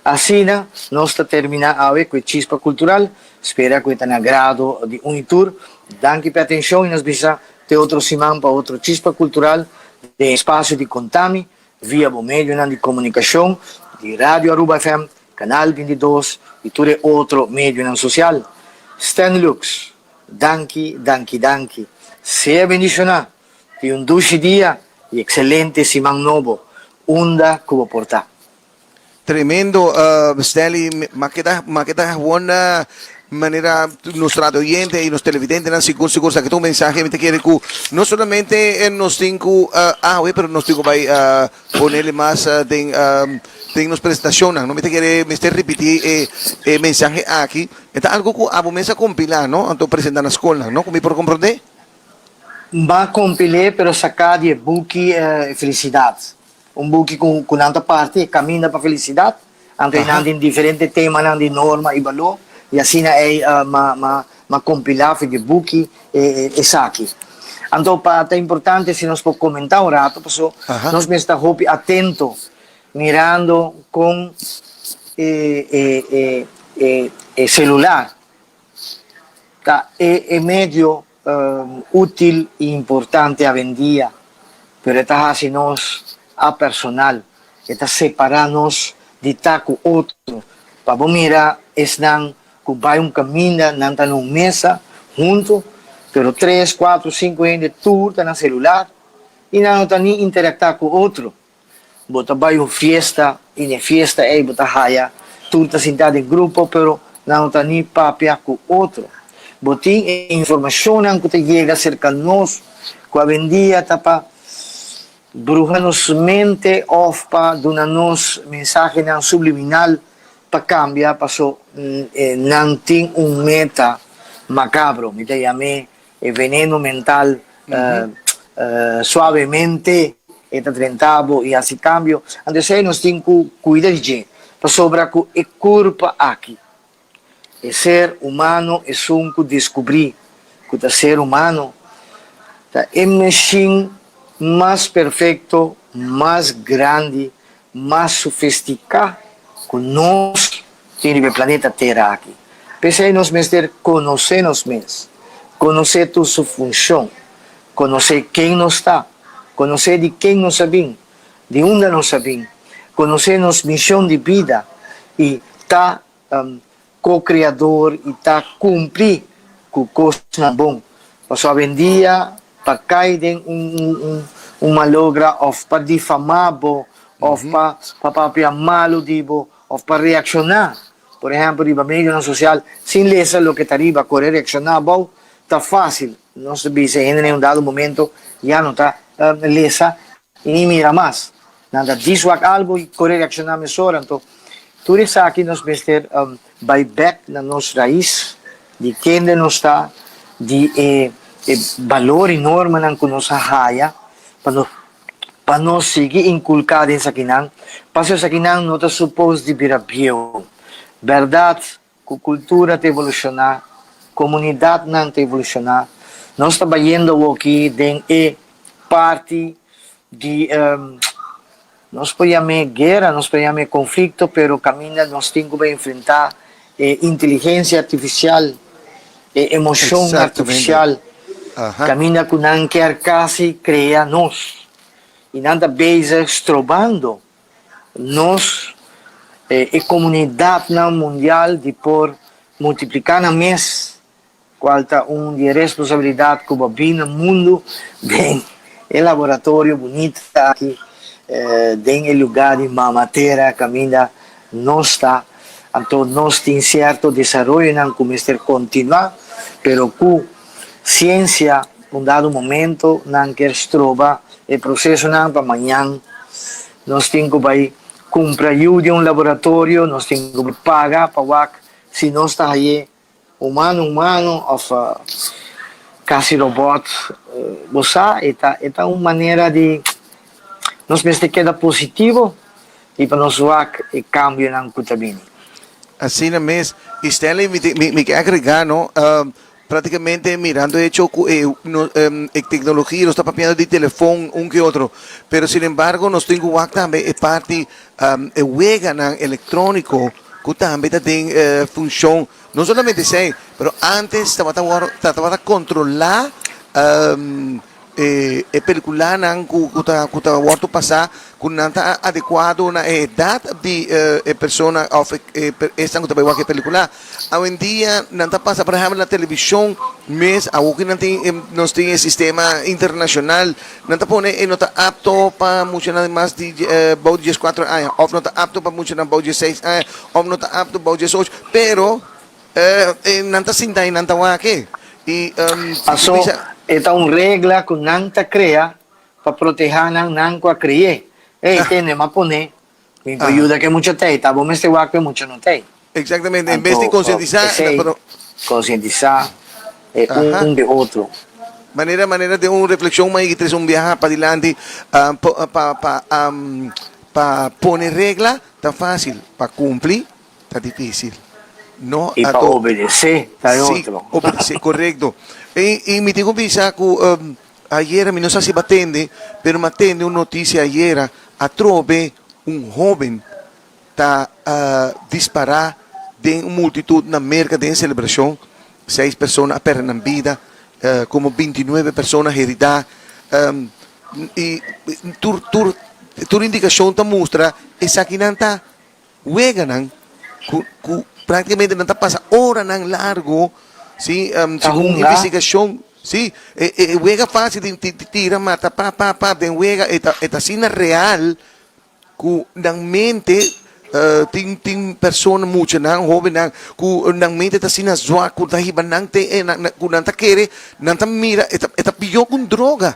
P: Assim, nós está terminando com a chispa cultural. Espero que tenha agrado de Unitur. Danke pela atenção e nos vemos de outro semana para outro chispa cultural de espaço de contami via o meio de comunicação de Rádio Aruba FM, Canal 22 e todo outro meio social. Stan Lux, danke. Seja bendicionado e dulce dia e excelente semana novo. Unda como portar.
A: Tremendo, Stanley, maqueta buena manera nuestro oyente y los televidentes han seguro que tu mensaje me te quiere que no solamente nos tengo pero nos tengo para ponerle más de nos presentaciones, no me te quiere me esté repetir mensaje aquí, está algo que a momento compilar, no, antes presentar la escuela, no, como por comprender.
P: Va a compilar pero sacar de buki felicidad, un buki con tanta parte camina para felicidad, andando en diferentes temas, de norma y valor. E assim compilar de book e saque. Então, é importante se nós podemos comentar um rato, porque nós estamos atento, mirando com celular. É meio útil e importante a vendia, mas está fazendo nós a personal, está separando-nos de estar com outro, para mirar estão que vai caminho, não está numa mesa, junto, pero 3, 4, 5 anos de tour, está no celular, e não está nem interactar com outro. Você vai uma festa, e na festa, você vai, tour está sentado em grupo, pero não está nem papia com outro. Botim informação que te chega cerca de nós, que a vendia está para bruxa nos mente ou para dar nos mensagem subliminal para cambiar, para não ter meta macabro, me chamei veneno mental suavemente, eta trentavo e assim cambio. Antes aí nós temos que cuidar de gente, para sobrar que é culpa aqui. É ser humano é um que descobrir que o ser humano é machine mais perfeito, mais grande, mais sofisticado que nós temos no planeta Terra aqui. Pensei em nós mesmos conhecer nós mesmos, conhecer toda sua função, conhecer quem nós está, conhecer de quem nós sabemos, de onde nós sabemos, conhecer nossa missão de vida e estar co-criador e estar cumprir com coisas bom. Para hoje em dia, para cair uma logra ou para difamar, ou para malo, ou para reaccionar. Por exemplo, na mídia social, sem ler o que está arriba, correr, reaccionar, está fácil. Não se vê, em um dado momento, já não está lesa e nem mira mais. Nada diz algo e correr, reaccionar, mesora. Então, tudo isso aqui nós vamos ter vai back na nossa raiz, de quem nós está, de valor enorme que nós raia, para nós seguir inculcado em Saquinan, para que Saquinan não está suposto de virar bio. Verdade, que a cultura te evolucionar, comunidade não te evolucionar. Nós estamos vendo aqui em parte de nós podemos guerra, nós podemos conflito, pero caminha nós temos que enfrentar inteligência artificial, emoção artificial, caminha que não quer quase criar nós e nada vez estrobando nós comunidade mundial de por multiplicar na mês qual está de responsabilidade que vai no mundo bem laboratório bonito aqui em lugar de mamatera caminha não está então nós temos certo desenvolvimento não começar a continuar pero com ciência dado momento não quer estrobar o processo não para amanhã nós temos que vai comprar de laboratório, nós temos que pagar para se nós está aí humano, ou quase robot, você é uma maneira de nós mesmos queda positivo e para nós cambio não cutabini.
A: Assim mesmo, Stanley, me quer agregar, não? Prácticamente mirando hecho tecnología, nos está papiando de teléfono que otro, pero sin embargo nos tengo también parte juega electrónico que también tiene función, no solamente sei, pero antes estaba a controlar película que vuelto pasar con nada adecuado una edad de persona esta que película hoy en día nada pasa por ejemplo la televisión mes aunque no tiene sistema internacional nada pone no está apto para mucho nada más de 4 años o no está apto para mucho nada 6 años o no está apto para 8 pero nada sin dar nada guaque y
P: pasó esta una regla que nanta crea para proteger nanco a criar. Tiene más poner, me ayuda que mucho te está, vos me este guaque mucho no te.
A: Exactamente, en vez de concientizar,
P: concientizar un de otro.
A: Manera de una reflexión más y tres un viaje para adelante para poner regla está fácil, para cumplir está difícil. No
P: y para obedecer está otro.
A: Obedecer, correcto. Y me digo visa que ayer no sé si va atende, pero me atende una noticia ayer a trove un joven está disparar de una multitud na merca de celebración 6 personas perderam vida como 29 personas heridas y tu indicación te muestra esa que não está juegan prácticamente não está pasa hora tan largo sí según investigación sí juega fácil de tira mata pa de juega esta cena real que na mente ting persona mucha nang joven nang ku nang mente ta sina zwa ku ta hiban nang te ku nang ta kere nang ta mira eta piyo kun droga.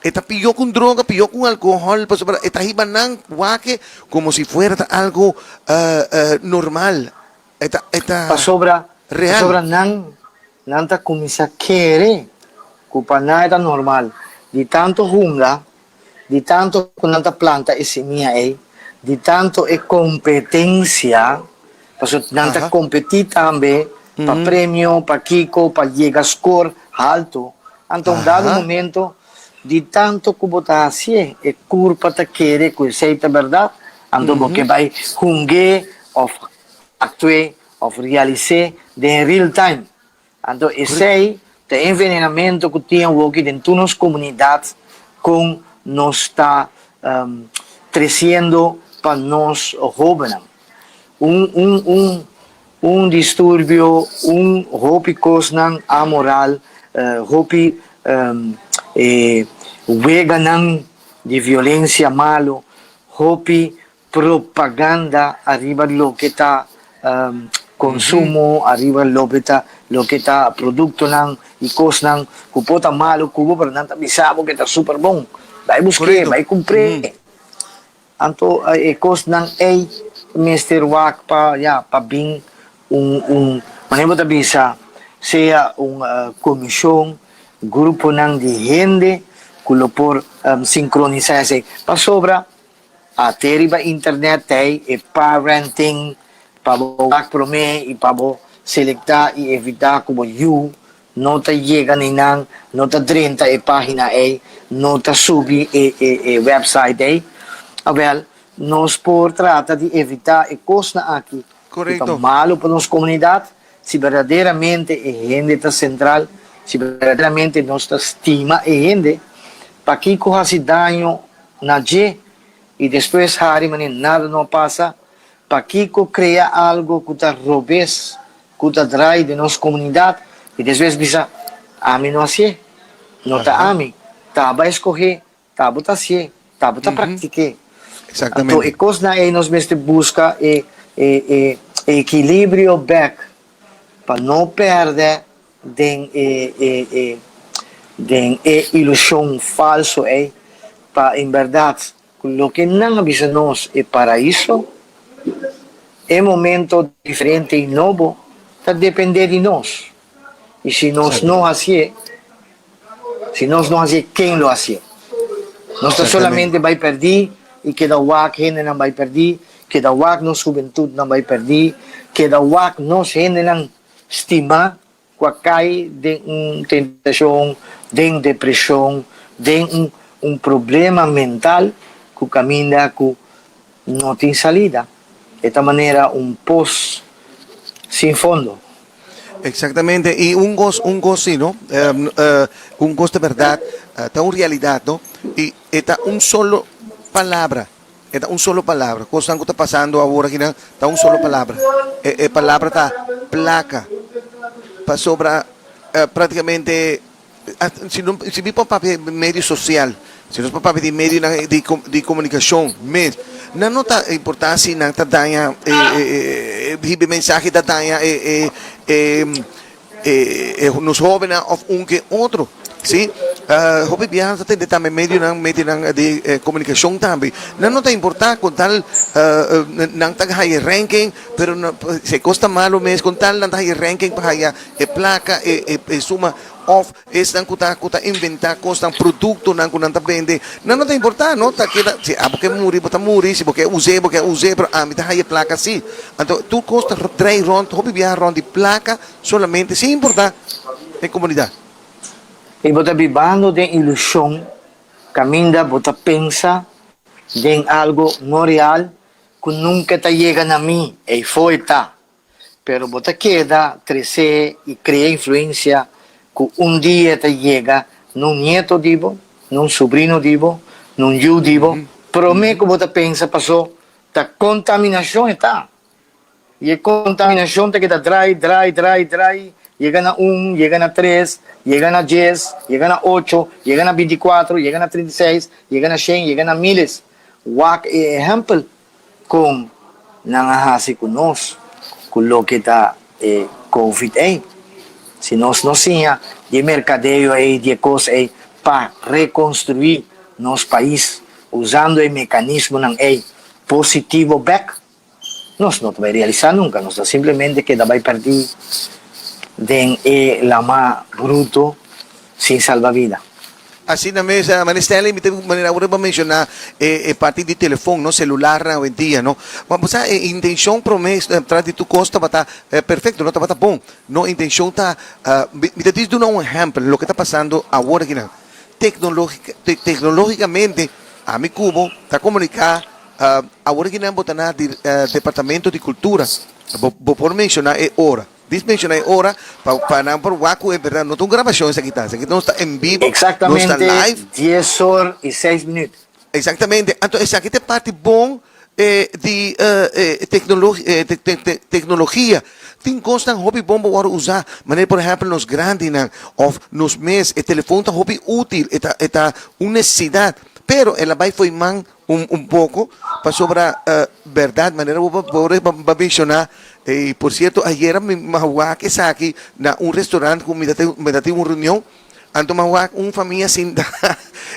A: Eta piyo con droga, piyo con alcohol, pues, eta hiban nang wake como si fuera algo normal. Eta
P: sobra
A: real.
P: Sobra nang ta kumisa kere kupana eta normal. Di tanto jungla, di tanto con nanta planta e semilla di tanto e competencia, paso nanta competi tambe pa premio, pa kiko, pa llega score alto. Anto un dado momento di tanto kubotasie e curpa ta kere ku seita verdad ando que vai hunge of actue of realize de in real time ando sei de envenenamento que tinha woki dentro nos comunidades com nos está crescendo para nos jóvenes un disturbio hopi cosnan amoral hopi veganan de violência malo, hopi propaganda arriba lo que está consumo, arriba lo que está producto nan y cos nan kupota malo kubo pero nanta bisabo que está super bom. Vai busque, vai compre. Anto cos nan Mr. Wak pa bing manebo ta bisa sea comisión grupo nang de gente kulo por sincronizarse pa sobra ateriba internet e parenting pabo prome e pabo selecta e evitar como nota llega ni nang nota 30 e página nota subi e website well nos por trata de evitar e costa aqui correcto malo para nos comunidade se verdadeiramente e gente tá central se verdadeiramente nos estima e gente para que corra-se dano na G e depois nada não passa para que cria algo que está robês que está trai de nossa comunidade e depois bisa a mim não assim não está a mim tá vai escorrer tá botar assim tá botar praticar exatamente então e coisa aí nós mesmo busca equilíbrio back para não perder de ilusão falso para em verdade o que não avisa nós é paraíso é momento diferente e novo está depender de nós e se nós não assim quem lo assim nós solamente vai perder e que da wak gente não vai perder que da wak nos juventude não vai perder que da wak nos gente não estima cai de tentação, de depressão, de problema mental que caminha que não tem salida. Desta maneira, poço sem fundo.
A: Exatamente, y un gozo, sí, ¿no? Un gozo de verdad, está una realidad, ¿no? Y está un solo palabra, cosa que está pasando ahora, está un solo palabra. Palabra está placa. Para sobra praticamente se vi para medio social se nós para de medio de comunicação mas não nota importância não tá danha receber mensagem da danha nos jovens ou que outro sim hobby viajar tem também medio de comunicação também não nota importar com tal não tá high ranking pero se custa malo mês com tal não tá high ranking para high placa suma off estão kuta inventar costa produto não tá vende não nota importar não tá que se porque muri se porque usei pero me tá high placa sim então tu costa trai rond hobby viajar rond de placa solamente sem importar em comunidade.
P: E você vivendo de ilusão, caminha, você pensa em algo não real que nunca te chega a mim, e foi tá. Pero você queda, crescer e cria influência que dia te chega num neto divo, num sobrinho divo, num tio divo. Promete que você pensa, passou, a contaminação está. E a contaminação te queda dry. Llegan a 1, llegan a 3, llegan a 10, llegan a 8, llegan a 24, llegan a 36, llegan a 100, llegan a miles. Wak ejemplo con nangahasi kunos kulo kita COVID ay. Si nos siya, di mercadeo ay di cos ay pa reconstruir nos país usando el mecanismo ng positivo back. Nos no vai realizar nunca, nos simplemente queda vai perder den lama bruto sin salvavidas.
A: Assim na mesa, Manistela, maneira agora para mencionar parte de telefone, no celular na dia, no. Mas a intenção promessa atrás de tu costa bata perfeito, não tá bata bom. No intenção tá me diz do um exemplo lo que está passando agora aqui, tecnologicamente a mi cubo tá comunicar agora que não botar na departamento de cultura, vou por mencionar hora. Mencionar hora para não por Waku, é verdade, não tem gravação essa aqui não está em vivo,
P: exatamente,
A: não está live.
P: 10 horas e 6 minutos.
A: Exatamente, então essa aqui é parte bom de tecnologia. Tem coisas hobby bom para usar, mas por exemplo nos grandes, ou nos meses, o telefone está hobby útil, está uma necessidade. Pero ela vai foi pouco para sobre a verdade, maneira para mencionar. Por cierto, ayer me mahuac esa aquí na un restaurante con me dati una reunión, anto mahuac familia sin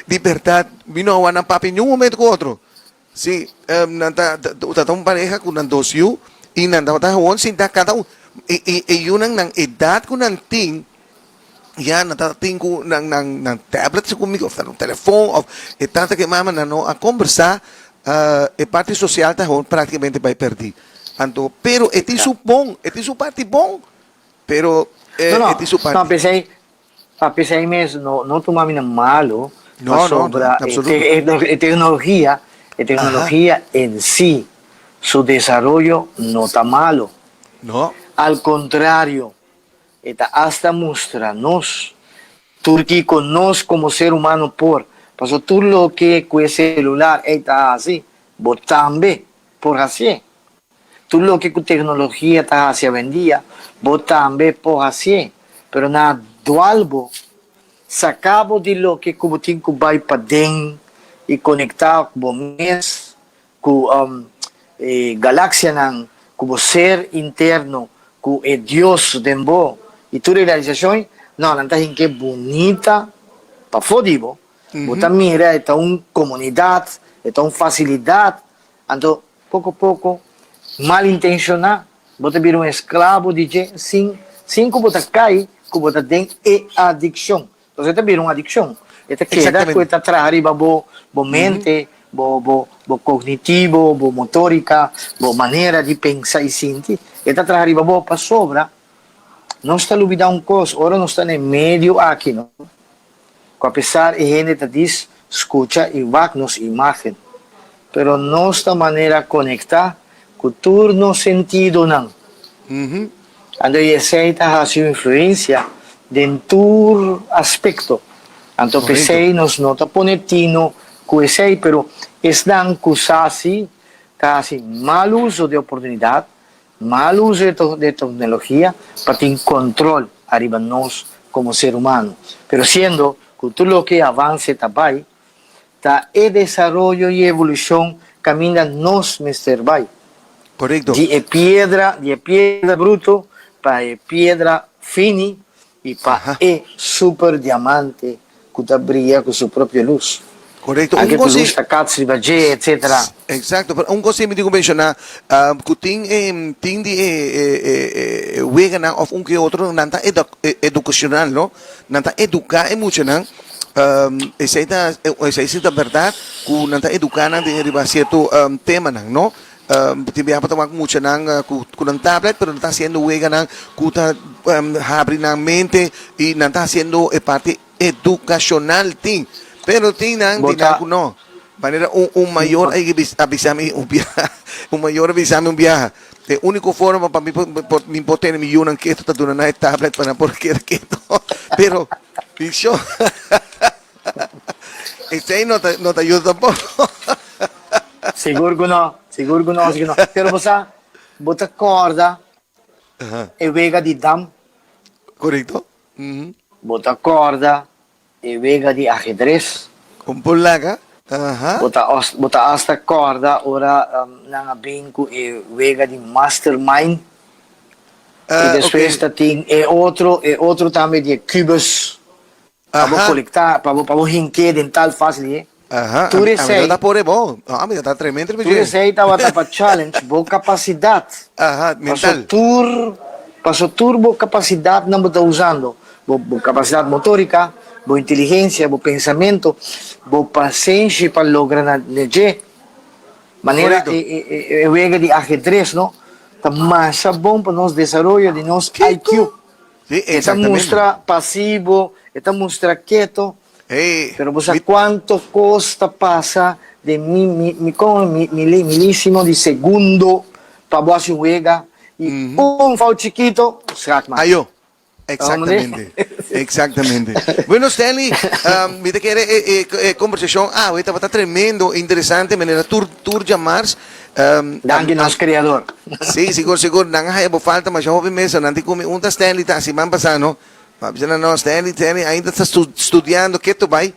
A: libertad vino a wana papi en un momento con otro. Sí, nanta un pareja con un dos yu y nanta un sin da cada uno y una edad con un ting ya nata tengo nang tablet conmigo, o un teléfono, o tanta que mama no a conversar, parte social está praticamente vai perder. Pero este é su parte bom, pero este é su parte.
P: Não, pensei mesmo, não tomar malo,
A: não,
P: sobre tecnologia em si, su desarrollo no está malo.
A: No.
P: Al contrario, está hasta mostrarnos, Turquía con nos como ser humano pasó todo lo que con el celular está así, vos también, por así. Todo lo que con tecnología está hacia vendía, vos también por así. Pero nada, dualbo, sacabo de lo que como tinco vai para den y conectado con mes, con galaxia nan, como ser interno, con el Dios de vos. Y tu realización, no, la gente que bonita, para fodibo. Vos también mira, está una comunidad, está una facilidad, entonces poco a poco, malintencionado, vos te vira un esclavo de gente sin como te cae, como te den adicción. Entonces te vira una adicción. Esta queda que está atrás arriba, vos mente, vos cognitivo, vos motórica, vos manera de pensar y sentir. Esta atrás arriba, vos para sobra, no está olvidando un cosa, ahora no está en el medio aquí, ¿no? A pesar de gente te dice, escucha y va nos imagen, pero no esta manera conectar con tu sentido, ¿no? Entonces, esa ha sido influencia de tu aspecto. Entonces, nos nota ponetino con ese, pero es dan casi mal uso de oportunidad, mal uso de tecnología para tener control arriba nos como ser humano. Pero siendo que todo lo que avance también, el desarrollo y evolución caminan nos Mr. Bay.
A: Correcto.
P: De piedra bruto para piedra fini y para super diamante que brilla con su propia luz.
A: Correcto.
P: Anche con luz, etcétera.
A: Exacto. Pero un cosa me digo mencionar, que ting de wega of un que otro nanta educacional, ¿no? Nanta educar mucho, ¿no? Esa es la verdad, que nanta educar de cierto tema, ¿no? Tibiya pa tawag mucho ng tablet, pero nanta haciendo wega ng kuta habri ng mente y nanta haciendo parte educacional ting. Pero tingnan no. Manera un mayor hay que avisarme un viaje, un mayor avisarme un viaje. De único forma para mí mi poder mi yunan que esto está durando una tablet para porque esto. Pero yo este no te ayuda tampoco.
P: Seguro que no. Pero vos te acorda e vega di dam.
A: Correcto.
P: Vos te acorda e vega di ajedrez.
A: Con polaca.
P: Bota hasta corda, ora nanga binku e wega di mastermind. E depois tem outro também de cubos. Para conectar, para hinker dental fácil. Tu receita.
A: Tá por bom. Amiga, tá tremendo.
P: Tu receita vai para challenge, boa capacidade.
A: Mental.
P: Passo turbo capacidade não está usando. Boa capacidade motórica, boa inteligência, bom pensamento, boa paciência para lograr neje. Maneira é wega de ajedrez, não? Tá mais bom para nós desenvolver de nosso IQ. Esta mostra passivo, esta mostra quieto. Pero você quanto custa passa de milíssimo de segundo para você wega e fal chiquito, schakma.
A: Ayo. Exactamente, exactamente. Bueno, Stanley, viste que conversación, ahorita va a estar tremendo, interesante, manera tour Mars.
P: Danke nosso criador.
A: Sí, seguro, nang hay falta, mas eu mesa, nanti come unta Stanley tá assim, man passando. Pabsana no, Stanley, ainda está estudando, que tu vai?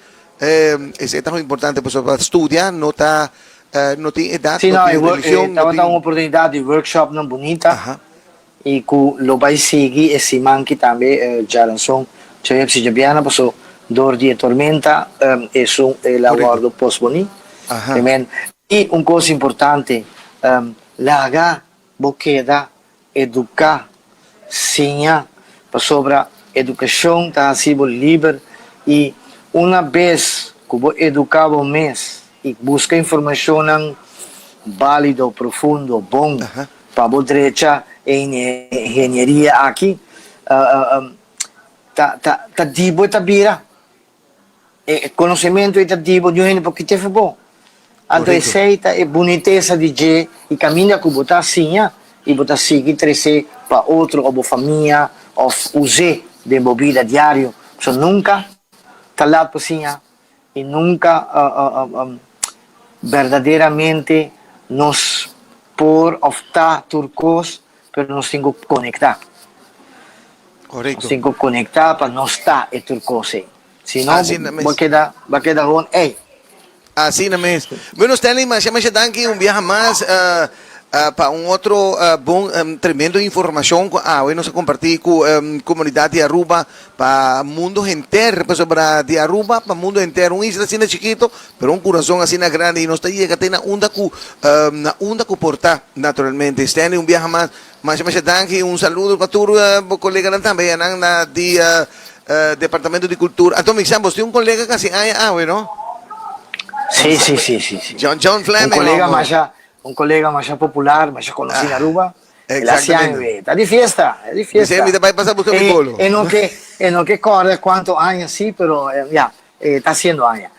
A: Isso é tão importante, para estudar, não tá, não tem idade,
P: sim,
A: não tem religião.
P: Estava dando uma oportunidade de workshop não bonita. E com o vai seguir esse manque também já lançou cioè si Giabiana passou dor di tormenta e su lavoro post boni e un cosa importante laga boqueda educar sinha para sobre educação tá assim livre e uma vez que vou educar o mês e busca informação válido profundo bom para a direita engenharia aqui tá dibo tá bira e conhecimento tá dibo de um porque te foi bom a receita é boniteza de je e caminha com botar assim e botar seguir trece para outro ou família ou use de bebida diário so nunca tá lá por assim e nunca verdadeiramente nos por optar turcos pero nos tengo que conectar.
A: Correcto.
P: Nos tengo que conectar para no estar en turcose. Si no, va a quedar con, hey.
A: Así no es. Bueno, Stanley, mas danke un viaje más para un otro tremendo información. Bueno, se compartir con comunidad de Aruba para mundo entero, pues para de Aruba para mundo entero. Un isla así chiquito, pero un corazón así grande y nos está llegando a una onda que porta naturalmente. Stanley, un viaje más. Mas danke, un saludo para tu colega también de Departamento de Cultura. Entonces, Xambos, ¿tiene un colega que así bueno?
P: Sí.
A: John Fleming.
P: Un colega más popular, más conocido en Aruba. Exactamente. Está de fiesta, è di fiesta.
A: Mi vai passare buscar mi bolo.
P: No che corre quanto años, sí, pero ya, está haciendo años.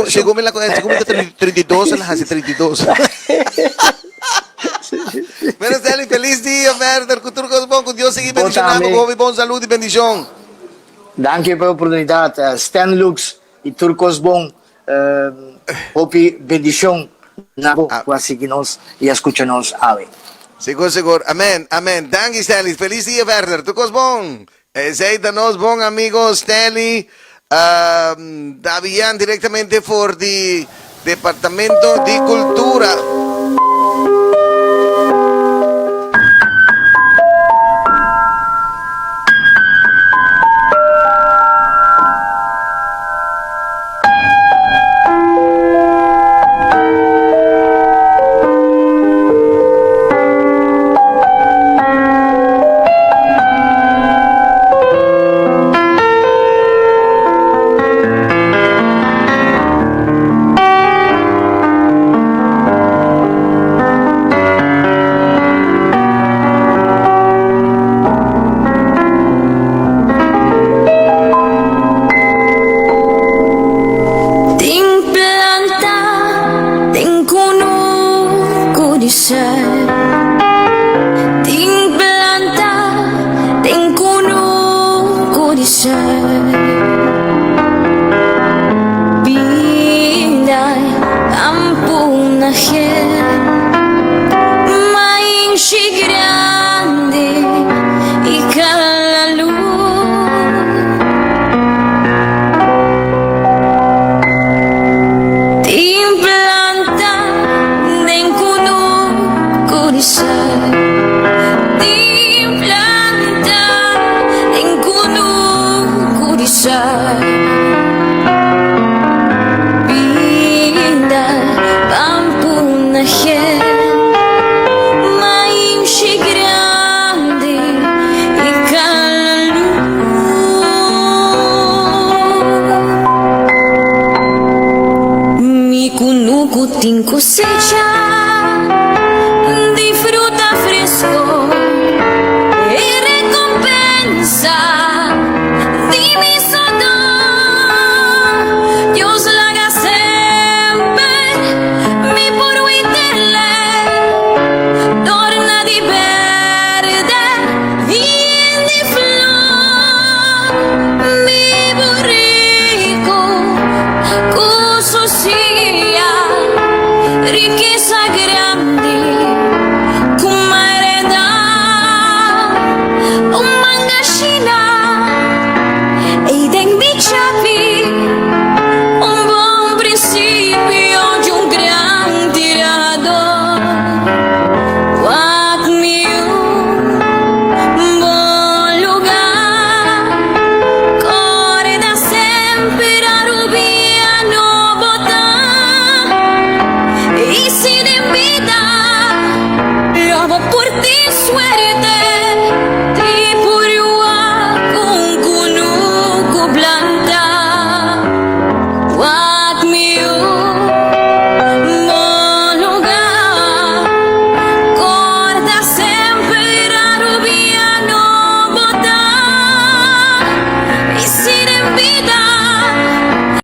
A: Según la 32, las hace 32. Bueno, Stanley, feliz día, Werner, con Turcos Bon, con Dios seguir bendicionando, con buon salud y bendición.
P: Danke per l'opportunità, Stan Lux, i Turcos Bon, hopi bendición, nabo, quasi que nos y escúchanos, ave.
A: Seguro, amén. Danke, Stanley, feliz día, Werner, Turcos Bon. Zeitanos, bon amigo, Stanley, Davian, directamente por el Departamento de Cultura.
O: putin cosecha.